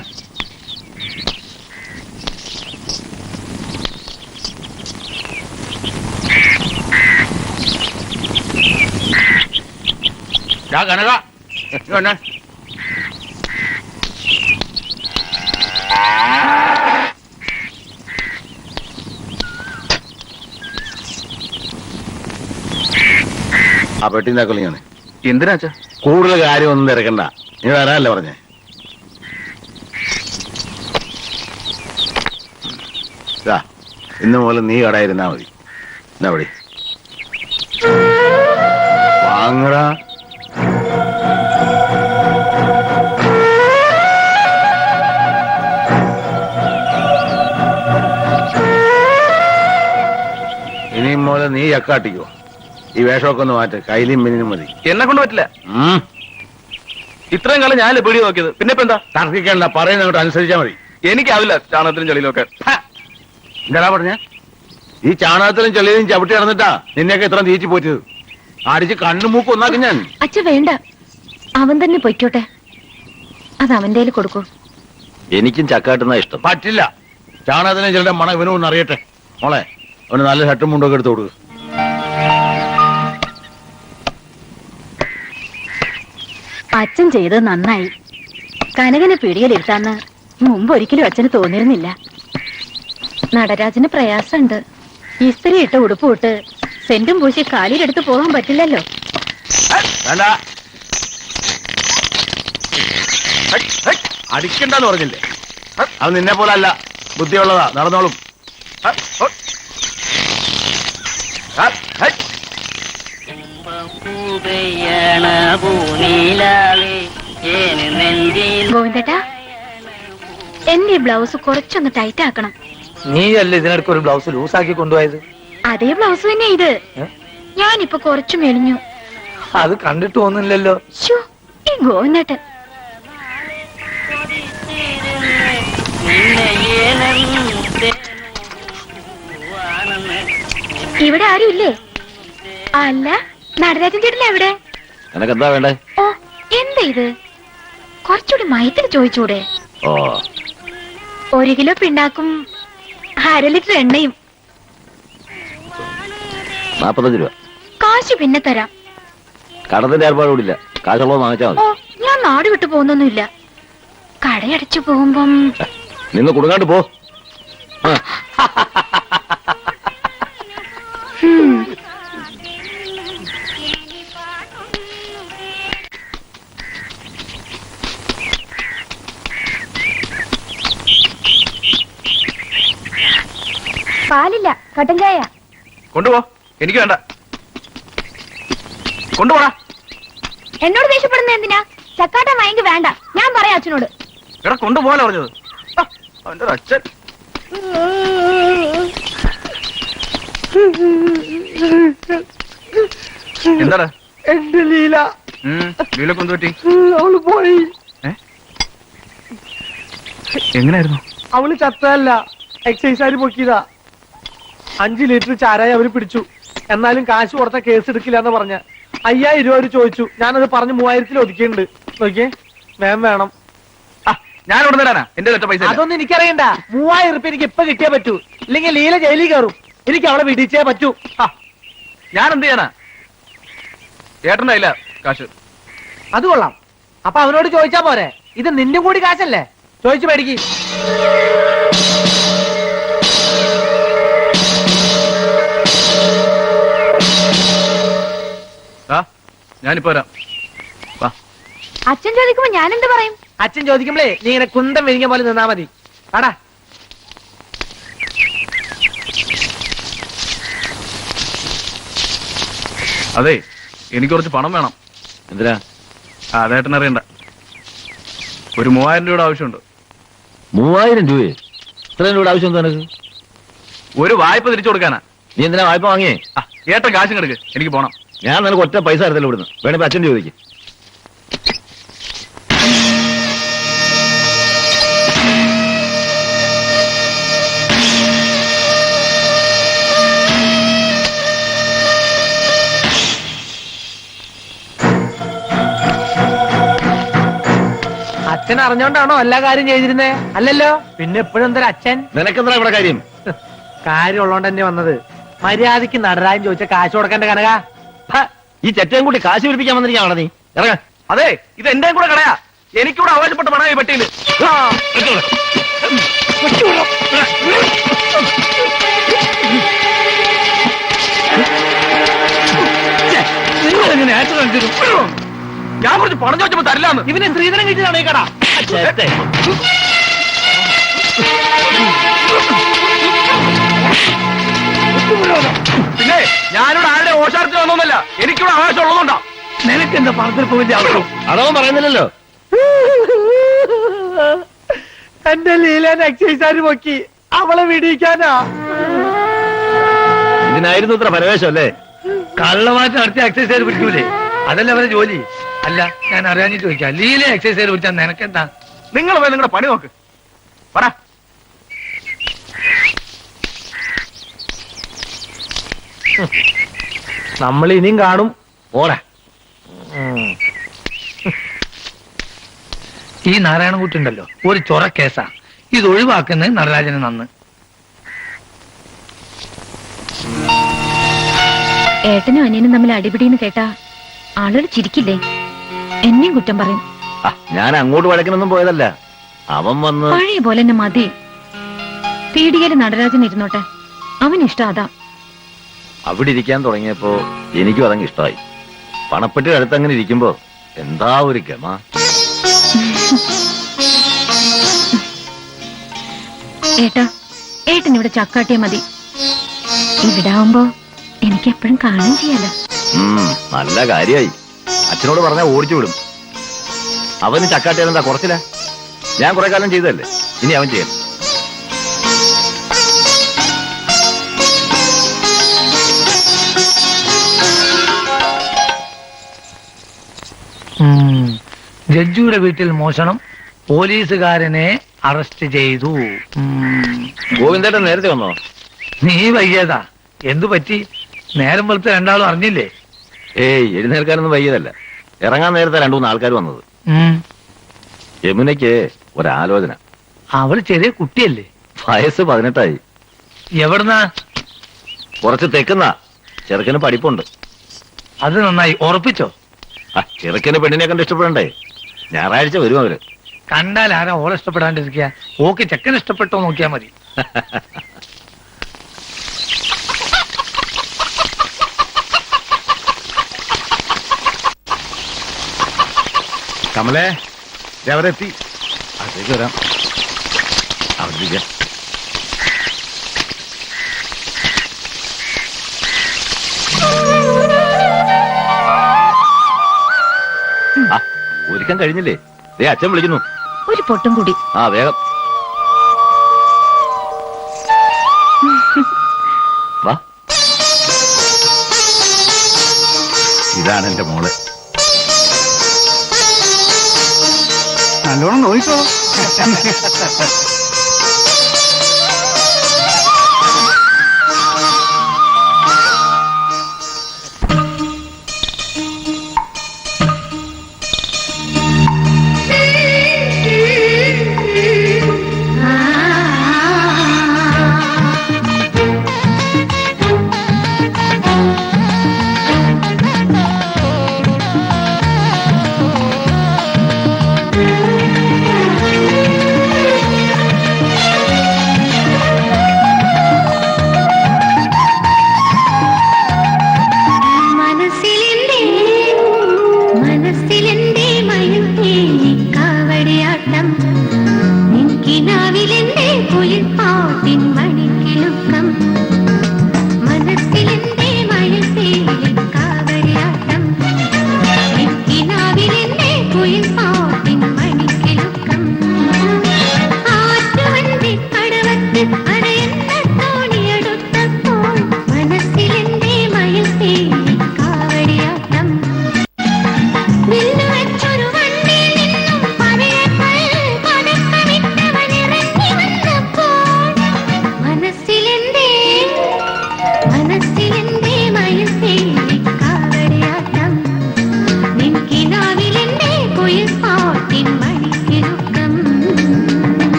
കനക തന്നെ ആ പെട്ടിന്നാക്കല് ഞാൻ എന്തിനാച്ചാ കൂടുതൽ കാര്യമൊന്നും തിരക്കണ്ട നീ വരാനല്ലേ പറഞ്ഞേ ഇന്ന് മുതൽ നീ കടയിരുന്നാ മതി എന്നാ പടി വാങ്ങടാ ഇനിയും മുതൽ നീ ചക്കാട്ടിക്കോ ഈ വേഷമൊക്കെ ഒന്ന് മാറ്റ കയ്യിലും മിനിനും മതി എന്നെ കൊണ്ട് പറ്റില്ല ഇത്രയും കാലം ഞാനല്ലേ പീടി നോക്കിയത് പിന്നെ ഇപ്പൊ എന്താ തർക്കിക്കണ്ട പറയുന്ന അങ്ങോട്ട് അനുസരിച്ചാ മതി എനിക്കാവില്ല ചാണകത്തിലും ചെളിയിലൊക്കെ എന്താ പറഞ്ഞ ഈ ചാണകത്തിലും ചെളിയിലും ചവിട്ടി നടന്നിട്ടാ നിന്നെയൊക്കെ ഇത്ര തീച്ചു പോറ്റത് അടിച്ച് കണ്ണു മൂക്ക് ഒന്നാക്കി ഞാൻ അച്ഛ വേണ്ട അവൻ തന്നെ പൊയ്ക്കോട്ടെ അത് അവന്റെ കൊടുക്കൂ എനിക്കും ചക്കാട്ടുന്ന ഇഷ്ടം പറ്റില്ല ചാണകത്തിലും ചെളിയുടെ മണം ഇവനൊന്ന് അറിയട്ടെ മോളെ അവന് നല്ല ഷർട്ടും മുണ്ടൊക്കെ എടുത്തു കൊടുക്കുക അച്ഛൻ ചെയ്തത് നന്നായി. കനകനെ പിടിയിലിരുത്താന്ന് മുമ്പ് ഒരിക്കലും അച്ഛന് തോന്നിയിരുന്നില്ല. നടരാജന് പ്രയാസമുണ്ട്. ഇസ്തിരി ഇട്ട ഉടുപ്പ് ഇട്ട് സെന്റും പൂശി കാലിലെടുത്ത് പോകാൻ പറ്റില്ലല്ലോ. വേണ്ട, അടിക്കണ്ടെന്ന് പറഞ്ഞില്ലേ? അത് നിന്നെ പോലെ അല്ല, ബുദ്ധിയുള്ളതാ, നടന്നോളും. ഗോവിന്ദേട്ടാ, എന്റെ ബ്ലൗസ് കുറച്ചൊന്ന് ടൈറ്റ് ആക്കണം. നീയല്ലേ ഇതിനിടയ്ക്ക് ഒരു ബ്ലൗസ് ലൂസാക്കി കൊണ്ടുപോയത്? അതേ ബ്ലൗസ് തന്നെ ഇത്. ഞാനിപ്പൊ കുറച്ചു മെലിഞ്ഞു. അത് കണ്ടിട്ട് തോന്നുന്നില്ലല്ലോ. ശ്ശോ, ഈ ഗോവിന്ദേട്ടൻ. ഇവിടെ ആരും ഇല്ലേ? അല്ല, നടരാജൻ ചേട്ടൻ എവിടെ? നിനക്കെന്താ വേണ്ടേ? ഓ, എന്താ ഇത്? കുറച്ചുകൂടി മയത്തിന് ചോദിച്ചൂടെ? ഓ, 1 കിലോ പിണ്ണാക്കും 1/2 ലിറ്റർ എണ്ണയും. 45 രൂപ. കാശ് പിന്നെ തരാം. കടത്തിന്റെ ഏർപ്പാടുകൂടില്ല, കാശുള്ളത് വാങ്ങിച്ചാൽ ഓ, മതി. ഞാൻ നാട് വിട്ടു പോകുന്നൊന്നുമില്ല. കടയടച്ചു പോകുമ്പം നിന്ന് കൊടുങ്ങാണ്ട് പോ. പാലില്ല, കട്ടൻ ചായ. കൊണ്ടുപോ, എനിക്ക് വേണ്ട. കൊണ്ടുപോടാ. എന്നോട് ദേഷ്യപ്പെടുന്ന എന്തിനാ? ചക്കാട്ടൻ വാങ്ങി വേണ്ട, ഞാൻ പറയാം അച്ഛനോട്. എടാ കൊണ്ടുപോകാനാ പറഞ്ഞത്. അവന്റെ ഒരു അച്ഛൻ. എന്താടാ? എന്റെ ലീല, ലീലൊക്കെ എന്ത് പറ്റി? അവള് പോയി. എങ്ങനെയായിരുന്നു? അവള് ചത്തല്ല, എക്സൈസുകാര് പൊക്കിയതാ. 5 ലിറ്റർ ചാരായ അവര് പിടിച്ചു. എന്നാലും കാശ് കൊടുത്ത കേസ് എടുക്കില്ല എന്ന് പറഞ്ഞ 5000 രൂപ അവര് ചോദിച്ചു. ഞാനത് പറഞ്ഞ് 3000-ൽ ഒതുക്കിയിട്ടുണ്ട്. നോക്കിയേ, വേണം. ഞാൻ ഇവിടെ തരാനാ, എന്റെ ഒറ്റ പൈസ. അതൊന്നും എനിക്കറിയണ്ട. 3000 രൂപ എനിക്ക് ഇപ്പൊ കിട്ടിയേ പറ്റൂ. ഇല്ലെങ്കിൽ ലീല ജയിലിൽ കയറും. എനിക്ക് അവളെ വിടിച്ചേ പറ്റൂ. ഞാൻ എന്ത് ചെയ്യാനാ? ഏട്ടൻ്റെ ഇല്ല കാശ്. അത് കൊള്ളാം. അപ്പൊ അവനോട് ചോദിച്ചാ പോരെ? ഇത് നിന്റെ കൂടി കാശല്ലേ? ചോദിച്ചു മേടിക്ക്. ഞാനിപ്പോ വരാം. അച്ഛൻ ചോദിക്കുമ്പോ ഞാൻ എന്ത് പറയും? അച്ഛൻ ചോദിക്കുമ്പോഴേ നീ ഇങ്ങനെ കുന്തം വിരിഞ്ഞ പോലെ നിന്നാ മതി. ആടാ, അതെ, എനിക്ക് കുറച്ച് പണം വേണം. എന്തിനാ? അതേട്ടൻ അറിയണ്ട. ഒരു 3000 രൂപയുടെ ആവശ്യമുണ്ട്. 3000 രൂപയെ? ഇത്രയും രൂപയുടെ ആവശ്യം എന്താ നിനക്ക്? ഒരു വായ്പ തിരിച്ചു കൊടുക്കാനാ. നീ എന്തിനാ വായ്പ വാങ്ങിയേ? ഏട്ടൻ കാശും കിടക്ക്, എനിക്ക് പോണം. ഞാൻ നിനക്ക് ഒറ്റ പൈസ തരത്തില്ല ഇവിടുന്ന്. വേണേ അച്ഛൻ ചോദിക്കും. അച്ഛൻ അറിഞ്ഞോണ്ടാണോ എല്ലാ കാര്യം ചെയ്തിരുന്നേ? അല്ലല്ലോ, പിന്നെ എപ്പോഴും എന്തൊരു അച്ഛൻ. നിനക്കെന്താ ഇവിടെ കാര്യം? കാര്യം ഉള്ളോണ്ട് തന്നെ വന്നത്. മര്യാദക്ക് നടരാജൻ ചോദിച്ച കാശ് കൊടുക്കണ്ട കനക. ഈ ചെറ്റയും കൂട്ടി കാശ് പിടിപ്പിക്കാൻ വന്നിരിക്കാണോ നീ? ഇറങ്ങ. അതെ, ഇത് എന്റെ കൂടെ കടയാ. എനിക്കൂടെ അവകാശപ്പെട്ട പണം ഈ പെട്ടിയില്. ഞാൻ കുറച്ച് പണം ചോദിച്ചപ്പോ തരില്ലാന്ന്. ഇവന് സ്ത്രീധനം കിട്ടിയതാണ് ഈ കട. പിന്നെ ഞാനിവിടെ ആരുടെ ഓശാരത്തിൽ വന്നൊന്നല്ല, എനിക്കിവിടെ അവകാശം ഉള്ളതുകൊണ്ടാ. നിനക്ക് എന്താ പണത്തിൽ പോയിന്റെ ആവശ്യം? അതവൻ പറയുന്നില്ലല്ലോ. എന്റെ ലീലേന എക്സൈസുകാര് പൊക്കി. അവളെ വിടിയിക്കാനാ. ഇതിനായിരുന്നു ഇത്ര പരവേശം അല്ലേ? കള്ളമാറ്റം നടത്തിയ എക്സൈസുകാർ പിടിക്കൂലേ? അതല്ല അവരെ ജോലി. അല്ല, ഞാൻ അറിയാഞ്ഞു ചോദിക്കാം. ലീല എക്സൈസുകാർ പിടിച്ചാൽ നിനക്കെന്താ? നിങ്ങൾ പോയി നിങ്ങളുടെ പണി നോക്ക്. പറ. നമ്മൾ ഇനിയും കാണും. ഓടാ. ഈ നാരായണൻകുട്ടിണ്ടല്ലോ, ഒരു ചൊറ കേസാ. ഇത് ഒഴിവാക്കുന്നത് നടരാജന് നന്ന്. ഏട്ടനും അനിയനും തമ്മിൽ അടിപിടിന്ന് കേട്ടാ ആളുകൾ ചിരിക്കില്ലേ? എന്നെയും കുറ്റം പറയും. ഞാൻ അങ്ങോട്ട് വഴക്കിനൊന്നും പോയതല്ല. അവൻ വന്ന് പഴയ പോലെ തന്നെ മതി. പീടികയില് നടരാജൻ ഇരുന്നോട്ടെ, അവനിഷ്ടം അതാ. അവിടെ ഇരിക്കാൻ തുടങ്ങിയപ്പോ എനിക്കും അതങ്ങ് ഇഷ്ടമായി. പണപ്പെട്ടി അടുത്ത് അങ്ങനെ ഇരിക്കുമ്പോ എന്താ ഒരു ഗമ. ഏട്ടാ, ഏട്ടൻ ഇവിടെ ചക്കാട്ടിയ മതി. ഇവിടെ ആവുമ്പോ എനിക്ക് എപ്പോഴും കാണുകയും ചെയ്യാലോ. നല്ല കാര്യായി. അച്ഛനോട് പറഞ്ഞാൽ ഓടിച്ചു വിടും. അവന് ചക്കാട്ടിയാലെന്താ കുറച്ചില്ല? ഞാൻ കുറെ കാലം ചെയ്തതല്ലേ, ഇനി അവൻ ചെയ്യാം. ജഡ്ജിയുടെ വീട്ടിൽ മോഷണം, പോലീസുകാരനെ അറസ്റ്റ് ചെയ്തു. ഗോവിന്ദേട്ടൻ നേരത്തെ വന്നോ? നീ വയ്യതാ, എന്തു പറ്റി? നേരം വെളുത്ത് രണ്ടാളും അറിഞ്ഞില്ലേ? ഏയ്, എഴുന്നേൽക്കാനൊന്നും വയ്യതല്ല. ഇറങ്ങാൻ നേരത്തെ 2-3 ആൾക്കാർ വന്നത്. യമുനയ്ക്ക് ഒരാലോചന. അവള് ചെറിയ കുട്ടിയല്ലേ? വയസ്സ് 18ആയി. എവിടുന്നാ? കുറച്ച് തെക്കുന്നാ. ചെറുക്കന് പഠിപ്പുണ്ട്. അത് നന്നായി. ഉറപ്പിച്ചോ? ചെറുക്കന് പെണ്ണിനെ കണ്ട് ഇഷ്ടപ്പെടണ്ടേ? ഞായറാഴ്ച വരും അവര്. കണ്ടാൽ ആരാ ഓളെ ഇഷ്ടപ്പെടാണ്ടിരിക്കുക? ഓക്ക് ചെക്കൻ ഇഷ്ടപ്പെട്ടോ നോക്കിയാ മതി. കമലേ, അവരെത്തി. അതേക്ക് വരാം. അവിടെ ഒരുക്കം കഴിഞ്ഞില്ലേ? ദേ അച്ഛൻ വിളിക്കുന്നു. ഒരു പൊട്ടും കൂടി. വേഗം വാ. ഇതാണ് എന്റെ മോള്. നല്ലോണം നോയിക്കോ.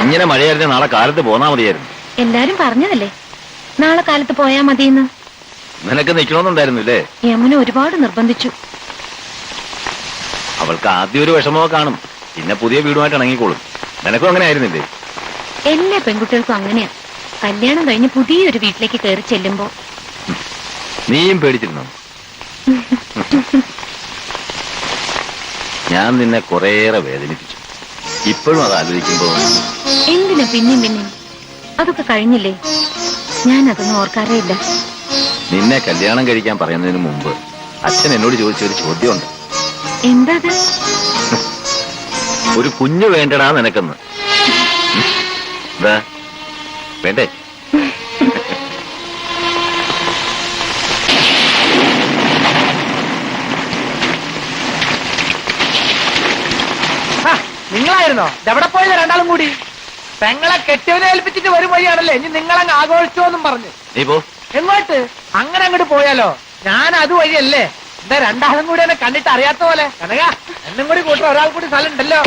ഇങ്ങനെ മഴയായിരുന്നെ നാളെ കാലത്ത് പോന്നാ മതിയായിരുന്നു. എല്ലാരും പറഞ്ഞതല്ലേ നാളെ കാലത്ത് പോയാ മതിയെന്ന്. നിനക്ക് നിൽക്കണമെന്നുണ്ടായിരുന്നില്ലേ? യമുന ഒരുപാട് നിർബന്ധിച്ചു. അവൾക്ക് ആദ്യം ഒരു വിഷമമോ കാണും, പിന്നെ പുതിയ വീടുമായിട്ട് ഇണങ്ങിക്കോളും. നിനക്കും അങ്ങനെ ആയിരുന്നില്ലേ? എല്ലാ പെൺകുട്ടികൾക്കും അങ്ങനെയാ. കല്യാണം കഴിഞ്ഞ് പുതിയൊരു വീട്ടിലേക്ക് കയറി ചെല്ലുമ്പോ. നീയും പേടിച്ചിരുന്നോ? ഞാൻ നിന്നെ കുറേയേറെ വേദനിപ്പിച്ചു. ഇപ്പോഴും അത് ആലോചിക്കുമ്പോ എന്തിനാ പിന്നെയും അതൊക്കെ കഴിഞ്ഞില്ലേ. ഞാൻ അതൊന്നും ഓർക്കാറേ ഇല്ല. നിന്നെ കല്യാണം കഴിക്കാൻ പറയുന്നതിന് മുമ്പ് അച്ഛൻ എന്നോട് ചോദിച്ച ഒരു ചോദ്യമുണ്ട്. എന്താ അത്? ഒരു കുഞ്ഞു വേണ്ടടാ നിനക്കെന്ന്. എന്താ വേണ്ടേ? നിങ്ങളായിരുന്നോ? എവിടെ പോയത് രണ്ടാളും കൂടി? പെങ്ങളെ കെട്ടിയവനെ ഏൽപ്പിച്ചിട്ട് വരും വഴിയാണല്ലേ ഇനി നിങ്ങളങ്ങ് ആഘോഷിച്ചോന്നും പറഞ്ഞു. നീ പോ. എങ്ങോട്ട്? അങ്ങനെ അങ്ങോട്ട് പോയാലോ? ഞാൻ അത് വഴിയല്ലേ. എന്താ രണ്ടാളും കൂടി എന്നെ കണ്ടിട്ട് അറിയാത്ത പോലെ? കനക എന്നും കൂടി കൂട്ടർ ഒരാൾ കൂടി സ്ഥലം ഉണ്ടല്ലോ.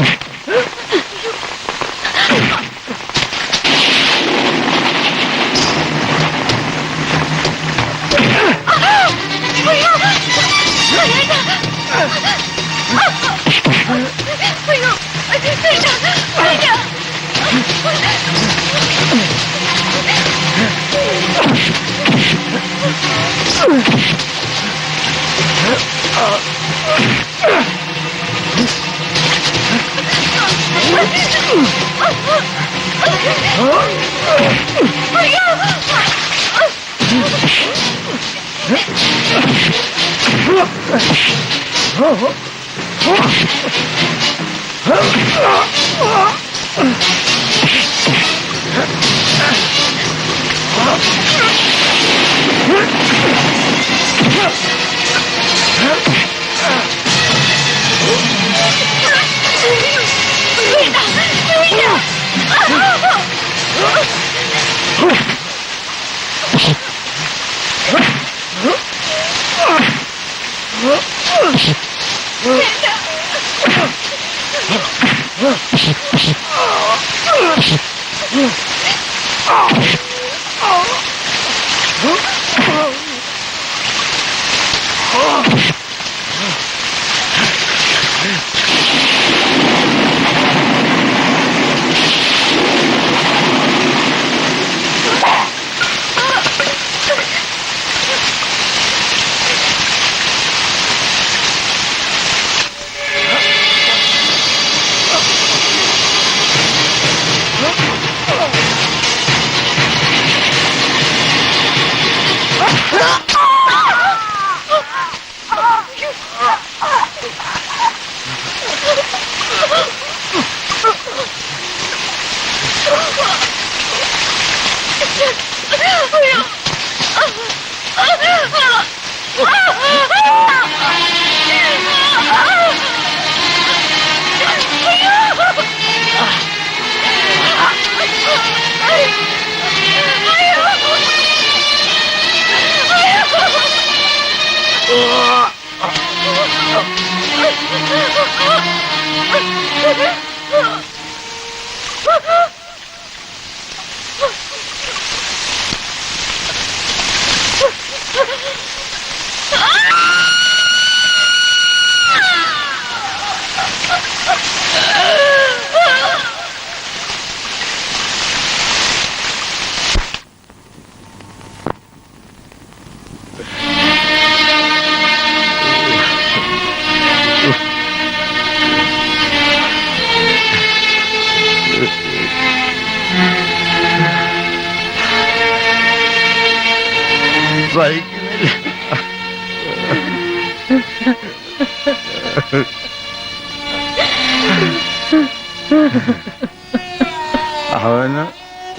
അവന്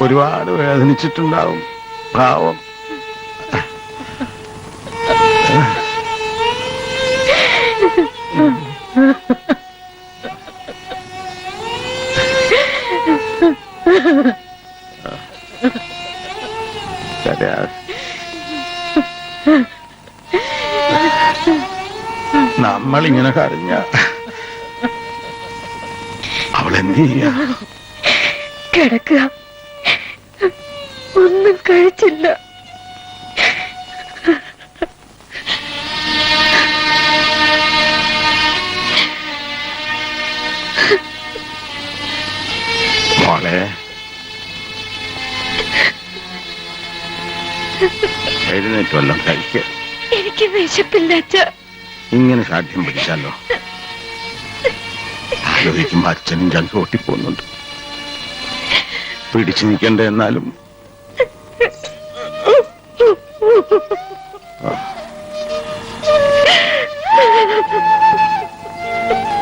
ഒരുപാട് വേദനിച്ചിട്ടുണ്ടാവും പാവം. നമ്മളിങ്ങനെ കരഞ്ഞ അവളെന്ത് ചെയ്യാ? കിടക്കുക, ഒന്നും കഴിച്ചില്ല. മോളെ എഴുന്നേറ്റ് വല്ലതും കഴിക്ക. എനിക്ക് വിശപ്പില്ല അച്ഛാ. ഇങ്ങനെ സാധ്യം പിടിച്ചാലോ? ആലോചിക്കുമ്പോ അച്ഛനും ചങ്ക് പൊട്ടിപ്പോകുന്നുണ്ട്. പിടിച്ചു നിൽക്കണ്ടേ? എന്നാലും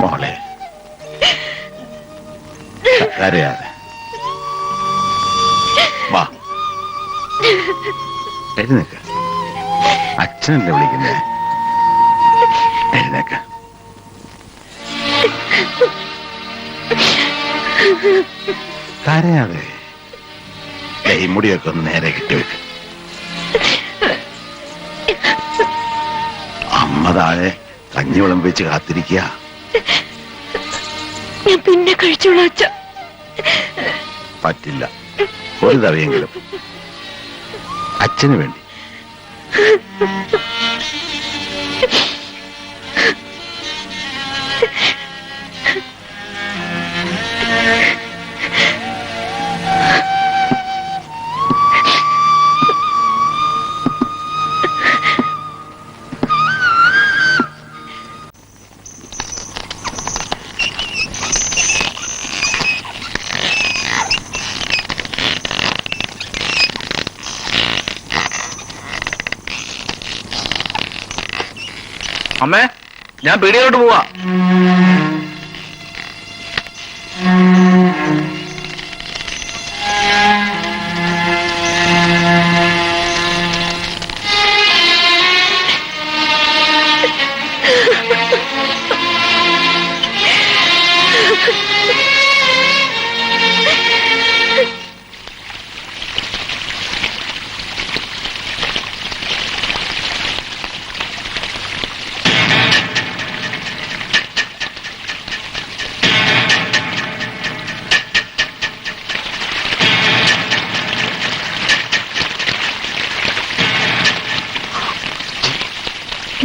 മോളെ കരയാതെ വാ, എഴുന്നേക്ക. അച്ഛനല്ലേ വിളിക്കുന്നേ? എഴുന്നേക്ക. കരയാതെ. ഈ മുടിയൊക്കെ ഒന്ന് നേരെ കിട്ടിവെക്ക്. അമ്മ താഴെ കഞ്ഞി വിളമ്പിച്ച് കാത്തിരിക്കുക. ഞാൻ പിന്നെ കഴിച്ചോളാം അച്ഛ. പറ്റില്ല, ഒരു തവയെങ്കിലും അച്ഛന് വേണ്ടി. അമ്മേ, ഞാൻ പീടികയിലോട്ട് പോവാ.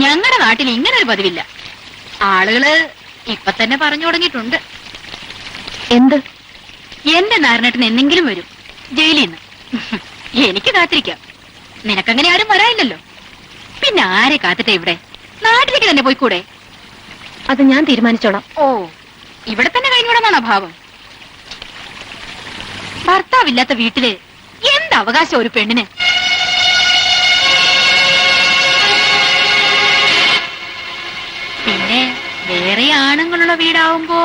ഞങ്ങളുടെ നാട്ടിൽ ഇങ്ങനെ ഒരു പതിവില്ല. ആളുകള് ഇപ്പൊ തന്നെ പറഞ്ഞു തുടങ്ങിയിട്ടുണ്ട്. എന്ത്? എന്റെ നാരനേട്ടൻ എന്തെങ്കിലും വരും ജയിലിൽ നിന്ന്. എനിക്ക് കാത്തിരിക്കാം. നിനക്കങ്ങനെ ആരും വരാനില്ലല്ലോ. പിന്നെ ആരെ കാത്തിട്ടെ ഇവിടെ? നാട്ടിലേക്ക് തന്നെ പോയിക്കൂടെ? അത് ഞാൻ തീരുമാനിച്ചോളാം. ഓ, ഇവിടെ തന്നെ കഴിഞ്ഞൂടെന്നാണോ ഭാവം? ഭർത്താവില്ലാത്ത വീട്ടില് എന്ത് അവകാശം ഒരു പെണ്ണിന്? പിന്നെ വേറെ ആണുങ്ങളുള്ള വീടാവുമ്പോ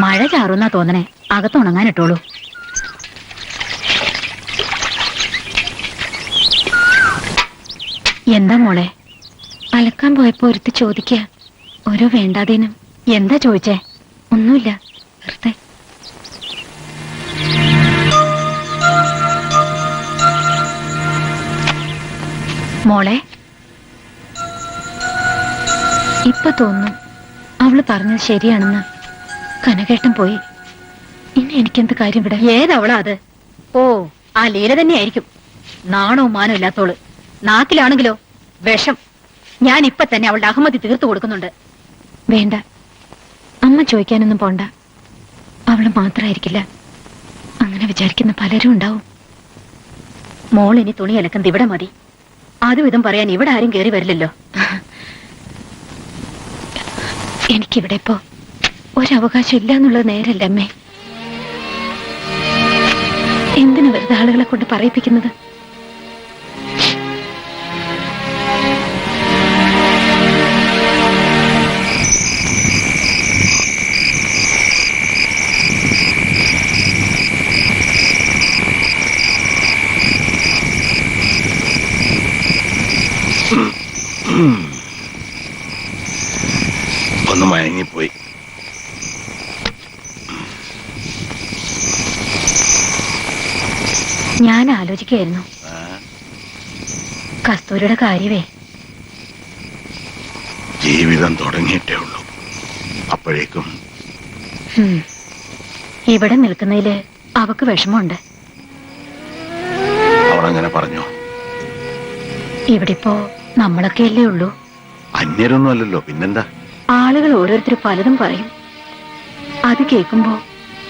മഴ ചാറുന്നാ തോന്നണേ. അകത്തുണങ്ങാനിട്ടോളൂ. എന്താ മോളെ? അലക്കാൻ പോയപ്പോ ഒരുത്തി ചോദിക്കുക, ഓരോ വേണ്ടാതീനും. എന്താ ചോദിച്ചേ? ഒന്നുമില്ല, വെറുതെ. മോളെ, ഇപ്പൊ തോന്നുന്നു അവള് പറഞ്ഞത് ശരിയാണെന്ന്. കനകേട്ടൻ പോയി. ഇനി എനിക്കെന്ത് കാര്യം ഇവിടെ? ഏതവളാ അത്? ഓ, ആ ലീല തന്നെയായിരിക്കും. നാണവും മാനവും ഇല്ലാത്തോള്. നാക്കിലാണെങ്കിലോ വിഷം. ഞാൻ ഇപ്പൊ തന്നെ അവളുടെ അഹമ്മതി തീർത്തു കൊടുക്കുന്നുണ്ട്. വേണ്ട, അമ്മ ചോദിക്കാനൊന്നും പോണ്ട. അവള് മാത്രമായിരിക്കില്ല, അങ്ങനെ വിചാരിക്കുന്ന പലരും ഉണ്ടാവും. മോൾ ഇനി തുണി അലക്കുന്നത് ഇവിടെ മതി. അതും ഇതും പറയാൻ ഇവിടെ ആരും കയറി വരില്ലല്ലോ. എനിക്കിവിടെ ഇപ്പോ ഒരവകാശം ഇല്ല എന്നുള്ളത് നേരല്ല അമ്മേ. എന്തിനു വെറുതെ ആളുകളെ കൊണ്ട് പറയിപ്പിക്കുന്നത്? ഒന്ന് മയങ്ങി കുടുങ്ങിപ്പോയി. ഞാൻ ആലോചിക്കായിരുന്നു കസ്തൂരിയുടെ കാര്യമേ. ജീവിതം തുടങ്ങിയിട്ടേ ഉള്ളൂ. അപ്പോഴേക്കും ഇവിടെ നിൽക്കുന്നതില് അവക്ക് വിഷമമുണ്ട്. അവളങ്ങനെ പറഞ്ഞോ? ഇവിടിപ്പോ നമ്മളൊക്കെയല്ലേ ഉള്ളൂ. അന്യരൊന്നും അല്ലല്ലോ, പിന്നെന്താ? ആളുകൾ ഓരോരുത്തർ പലതും പറയും. അത് കേൾക്കുമ്പോ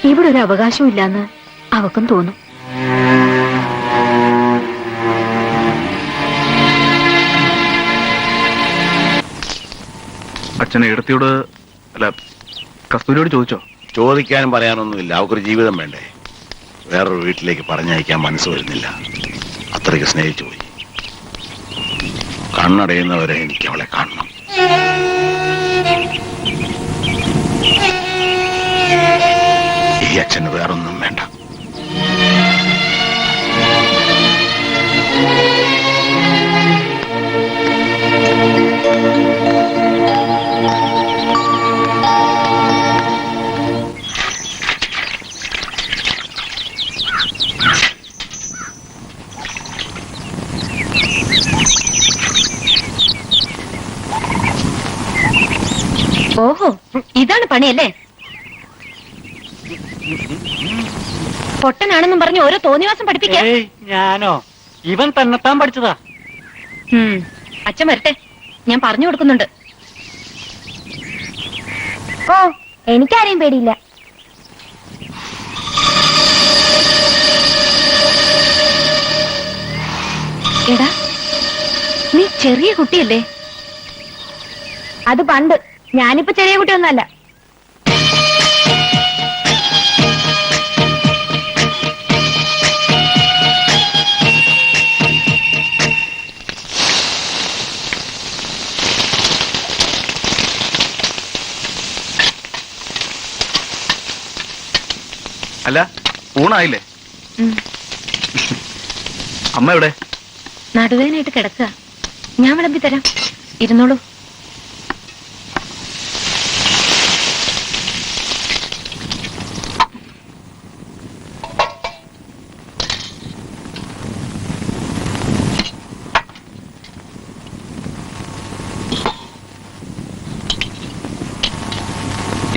ഇവിടെ ഒരു അവകാശവും ഇല്ലാന്ന് അവക്കും തോന്നും. അച്ഛനെ ഇടത്തിയോട് അല്ല കസ്തൂരിയോട് ചോദിച്ചോ? ചോദിക്കാനും പറയാനൊന്നുമില്ല. അവക്കൊരു ജീവിതം വേണ്ടേ? വേറൊരു വീട്ടിലേക്ക് പറഞ്ഞയക്കാൻ മനസ്സ് വരുന്നില്ല. അത്രയ്ക്ക് സ്നേഹിച്ചു പോയി. കണ്ണടയുന്നവരെ എനിക്ക് അവളെ കാണണം. ഈ അച്ഛന് വേറൊന്നും വേണ്ട. ഓഹോ, ഇതാണ് പണിയല്ലേ? പൊട്ടനാണെന്നും പറഞ്ഞ് ഓരോ തോന്നിവാസം പഠിപ്പിക്കാം. ഞാനോ? ഇവൻ തന്നെത്താൻ പഠിച്ചതാ. അച്ഛൻ വരട്ടെ, ഞാൻ പറഞ്ഞു കൊടുക്കുന്നുണ്ട്. ഓ, എനിക്കാരെയും പേടിയില്ല. എടാ, നീ ചെറിയ കുട്ടിയല്ലേ? അത് പണ്ട്. ഞാനിപ്പോ ചെറിയ കുട്ടിയൊന്നല്ല. അല്ല, ഊണായില്ലേ? അമ്മ എവിടെ? നടുവേനായിട്ട് കിടക്കുക. ഞാൻ വിളമ്പി തരാം, ഇരുന്നോളൂ.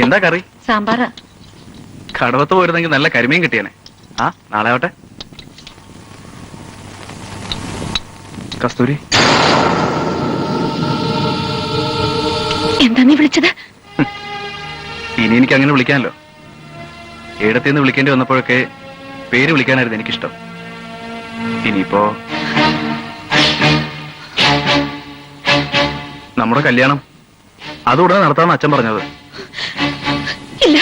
എന്താ കറി? സാമ്പാറാ. കടവത്ത് പോയിരുന്നെങ്കിൽ നല്ല കരിമീൻ കിട്ടിയനെ. ആ, നാളെ ആവട്ടെ. കസ്തൂരി, എന്താ നീ വിളിച്ചത്? ഇനി എനിക്ക് അങ്ങനെ വിളിക്കാനല്ലോ. ഏടത്തിന്ന് വിളിക്കേണ്ടി വന്നപ്പോഴൊക്കെ പേര് വിളിക്കാനായിരുന്നു എനിക്കിഷ്ടം. ഇനിയിപ്പോ നമ്മുടെ കല്യാണം അതുടനെ നടത്താമെന്ന് അച്ഛൻ പറഞ്ഞത്. ഇല്ല,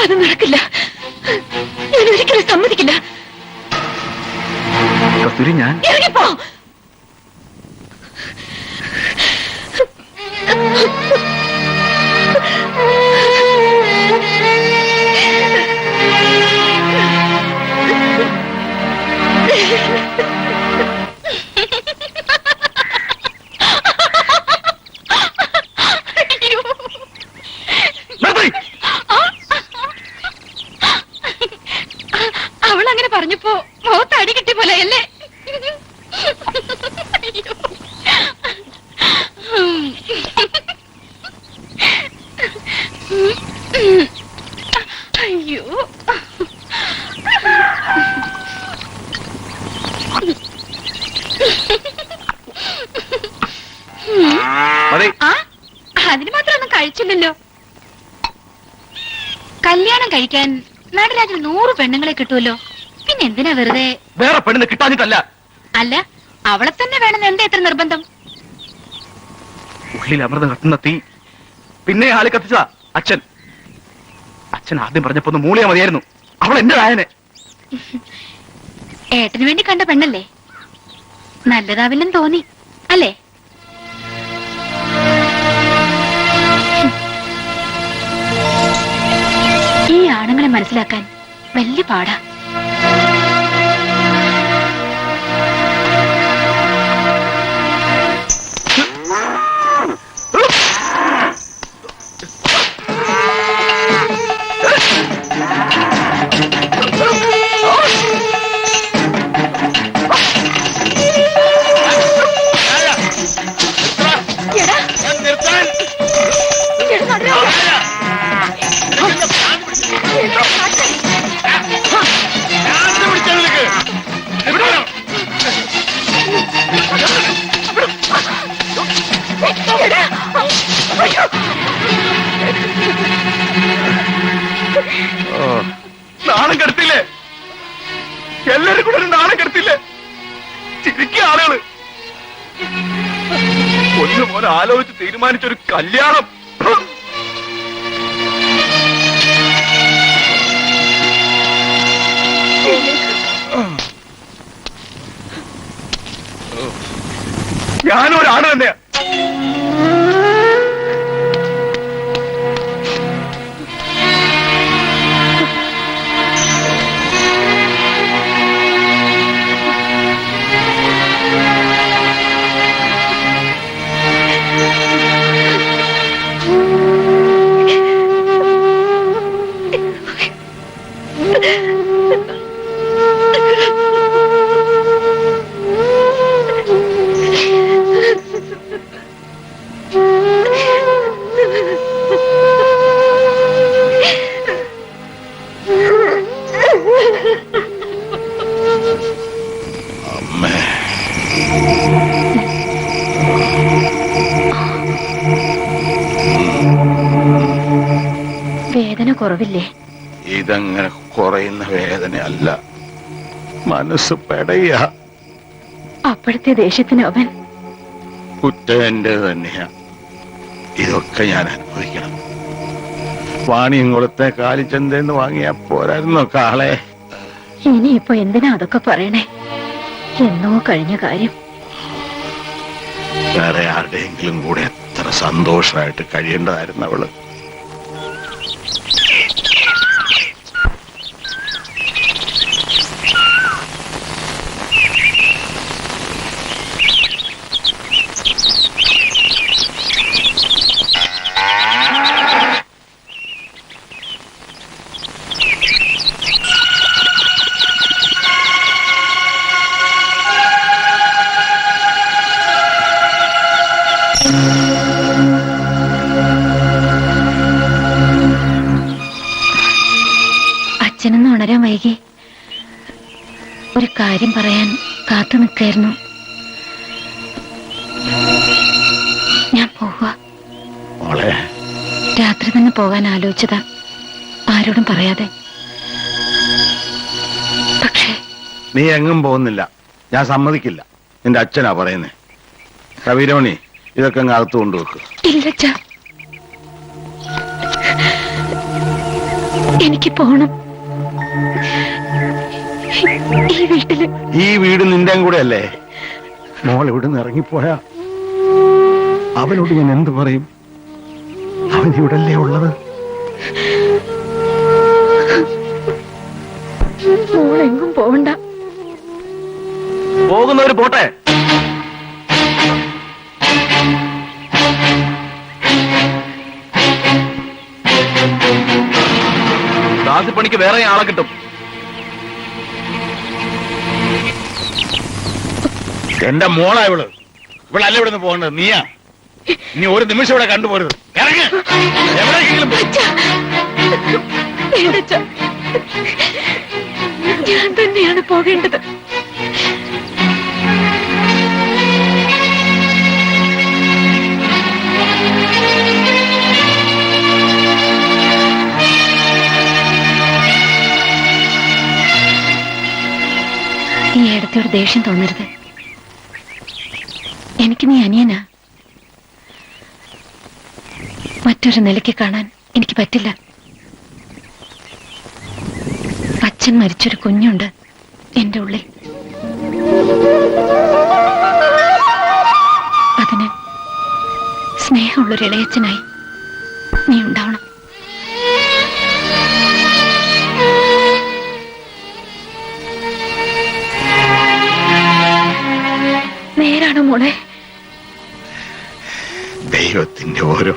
അത് നടക്കില്ല. ഞാൻ ഒരിക്കലും സമ്മതിക്കില്ല. കസ്തൂരി, ഞാൻ ഇറങ്ങിപ്പോ. അവളങ്ങനെ പറഞ്ഞപ്പോ മുഖത്ത് അടി കിട്ടിയ പോലെ അല്ലേ? അയ്യോ, അതിന് മാത്രം ഒന്നും കഴിച്ചില്ലല്ലോ. കല്യാണം കഴിക്കാൻ നടരാജന് 100 പെണ്ണുങ്ങളെ കിട്ടുമല്ലോ. പിന്നെ എന്തിനാ വെറുതെ? വേറെ പെണ്ണിന് കിട്ടാഞ്ഞിട്ടല്ല. അല്ല, അവളെ തന്നെ വേണമെന്ന് എന്താ എത്ര നിർബന്ധം? ഉള്ളിൽ അമൃതം കത്തുന്ന തീ പിന്നെ ആളി കത്തിച്ചതാ അച്ഛൻ. അച്ഛൻ ആദ്യം പറഞ്ഞപ്പോ ഒന്ന് മൂളിയാ മതിയായിരുന്നു. അവൾ എന്റെ രായനെ. ഏട്ടന് വേണ്ടി കണ്ട പെണ്ണല്ലേ? നല്ലതാവില്ലെന്ന് തോന്നി അല്ലേ? ഈ ആണുങ്ങളെ മനസ്സിലാക്കാൻ വലിയ പാടാ. നാണം കെടുത്തില്ലേ? എല്ലാരും കൂടെ ഒരു നാണം കെടുത്തില്ലേ? ചിരിക്കുക ആളുകള്. ഒന്ന് പോലെ ആലോചിച്ച് തീരുമാനിച്ചൊരു കല്യാണം. ഞാനും ഒരാണ് തന്നെയാ. വേദന കുറവില്ലേ? ഇതങ്ങനെ കുറയുന്ന വേദനയല്ല, മനസ്സ് പെടയ. അപ്പോഴത്തെ ദേഷ്യത്തിന് അവൻ കുറ്റം എന്റെ തന്നെയാ. ഇതൊക്കെ ഞാൻ അനുഭവിക്കണം. വാണിയംകുളത്തെ കാലിച്ചന്തന്ന് വാങ്ങിയാ പോരായിരുന്നോ കാളെ? ഇനിയിപ്പോ എന്തിനാ അതൊക്കെ പറയണേ? എന്നോ കഴിഞ്ഞ കാര്യം. വേറെ ആരുടെയെങ്കിലും കൂടെ എത്ര സന്തോഷമായിട്ട് കഴിയേണ്ടതായിരുന്നു അവള്. അച്ഛനൊന്ന് ഉണരാൻ വൈകി. ഒരു കാര്യം പറയാൻ കാത്തു നിൽക്കായിരുന്നു. ഞാൻ പോവാ. രാത്രി തന്നെ പോകാൻ ആലോചിച്ചതാ, ആരോടും പറയാതെ. പക്ഷേ നീ എങ്ങും പോകുന്നില്ല, ഞാൻ സമ്മതിക്കില്ല. നിന്റെ അച്ഛനാ പറയുന്നേ. കവിരമണി, ഇതൊക്കെ അങ്ങ് അകത്ത് കൊണ്ടുവെക്ക്. ഇല്ലച്ചാ, എനിക്ക് പോണം. ഈ വീട്ടില്, ഈ വീട് നിന്റെയും കൂടെ അല്ലേ? മോൾ ഇവിടുന്ന് ഇറങ്ങിപ്പോയാ അവനോട് ഞാൻ എന്ത് പറയും? അവൻ ഇവിടല്ലേ ഉള്ളത്? മോളെങ്ങും പോവണ്ട. പോകുന്നവര് പോട്ടെ. ദാസിപ്പണിക്ക് വേറെ ആളെ കിട്ടും. എന്റെ മോളാ ഇവള്. ഇവളല്ല ഇവിടുന്ന് പോകേണ്ടത്, നീയാ. നീ ഒരു നിമിഷം ഇവിടെ കണ്ടുപോരുത്. ഇറങ്ങ്, എവിടെയെങ്കിലും പോ. വേണ്ടച്ചാ, ഞാൻ തന്നെയാണ് പോകേണ്ടത്. ഈ അടുത്തൊരു ദേഷ്യം തോന്നരുത്. എനിക്ക് നീ അനിയനാ. മറ്റൊരു നിലയ്ക്ക് കാണാൻ എനിക്ക് പറ്റില്ല. അച്ഛൻ മരിച്ചൊരു കുഞ്ഞുണ്ട് എന്റെ ഉള്ളിൽ. അതിന് സ്നേഹമുള്ളൊരു ഇളയച്ചനായി നീ ഉണ്ടാവണം. നേരാണോ മോളെ? ദൈവത്തിന്റെ ഓരോ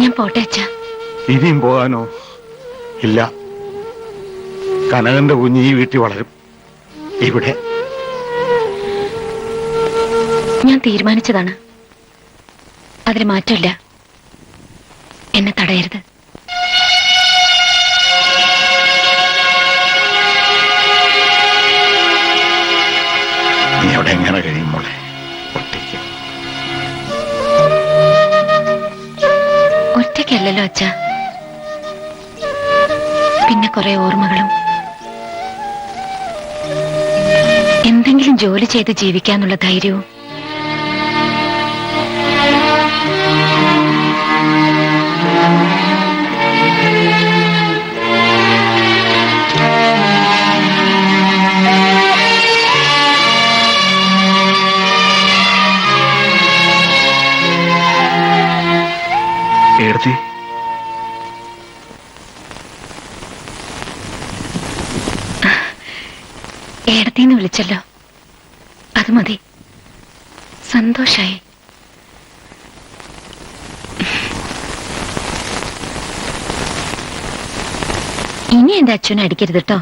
ഞാൻ പോട്ടെ അച്ഛാ. ഇനിയും പോകാനോ? ഇല്ല. കനകന്റെ കുഞ്ഞ് ഈ വീട്ടിൽ വളരും. ഇവിടെ ഞാൻ തീരുമാനിച്ചതാണ്. അതിന് മാറ്റമില്ല. എന്നെ തടയരുത്. നീ അവിടെ എങ്ങനെ കഴിയുമ്പോളെ ഒറ്റയ്ക്ക്? ഒറ്റയ്ക്കല്ലല്ലോ അച്ഛ. പിന്നെ കുറെ ഓർമ്മകളും. എന്തെങ്കിലും ജോലി ചെയ്ത് ജീവിക്കാന്നുള്ള ധൈര്യവും. ഏടത്തി, ഏടത്തിന്ന് വിളിച്ചല്ലോ, അത് മതി. സന്തോഷായി. ഇനി എന്റെ അച്ഛനെ അടിക്കരുത് കേട്ടോ.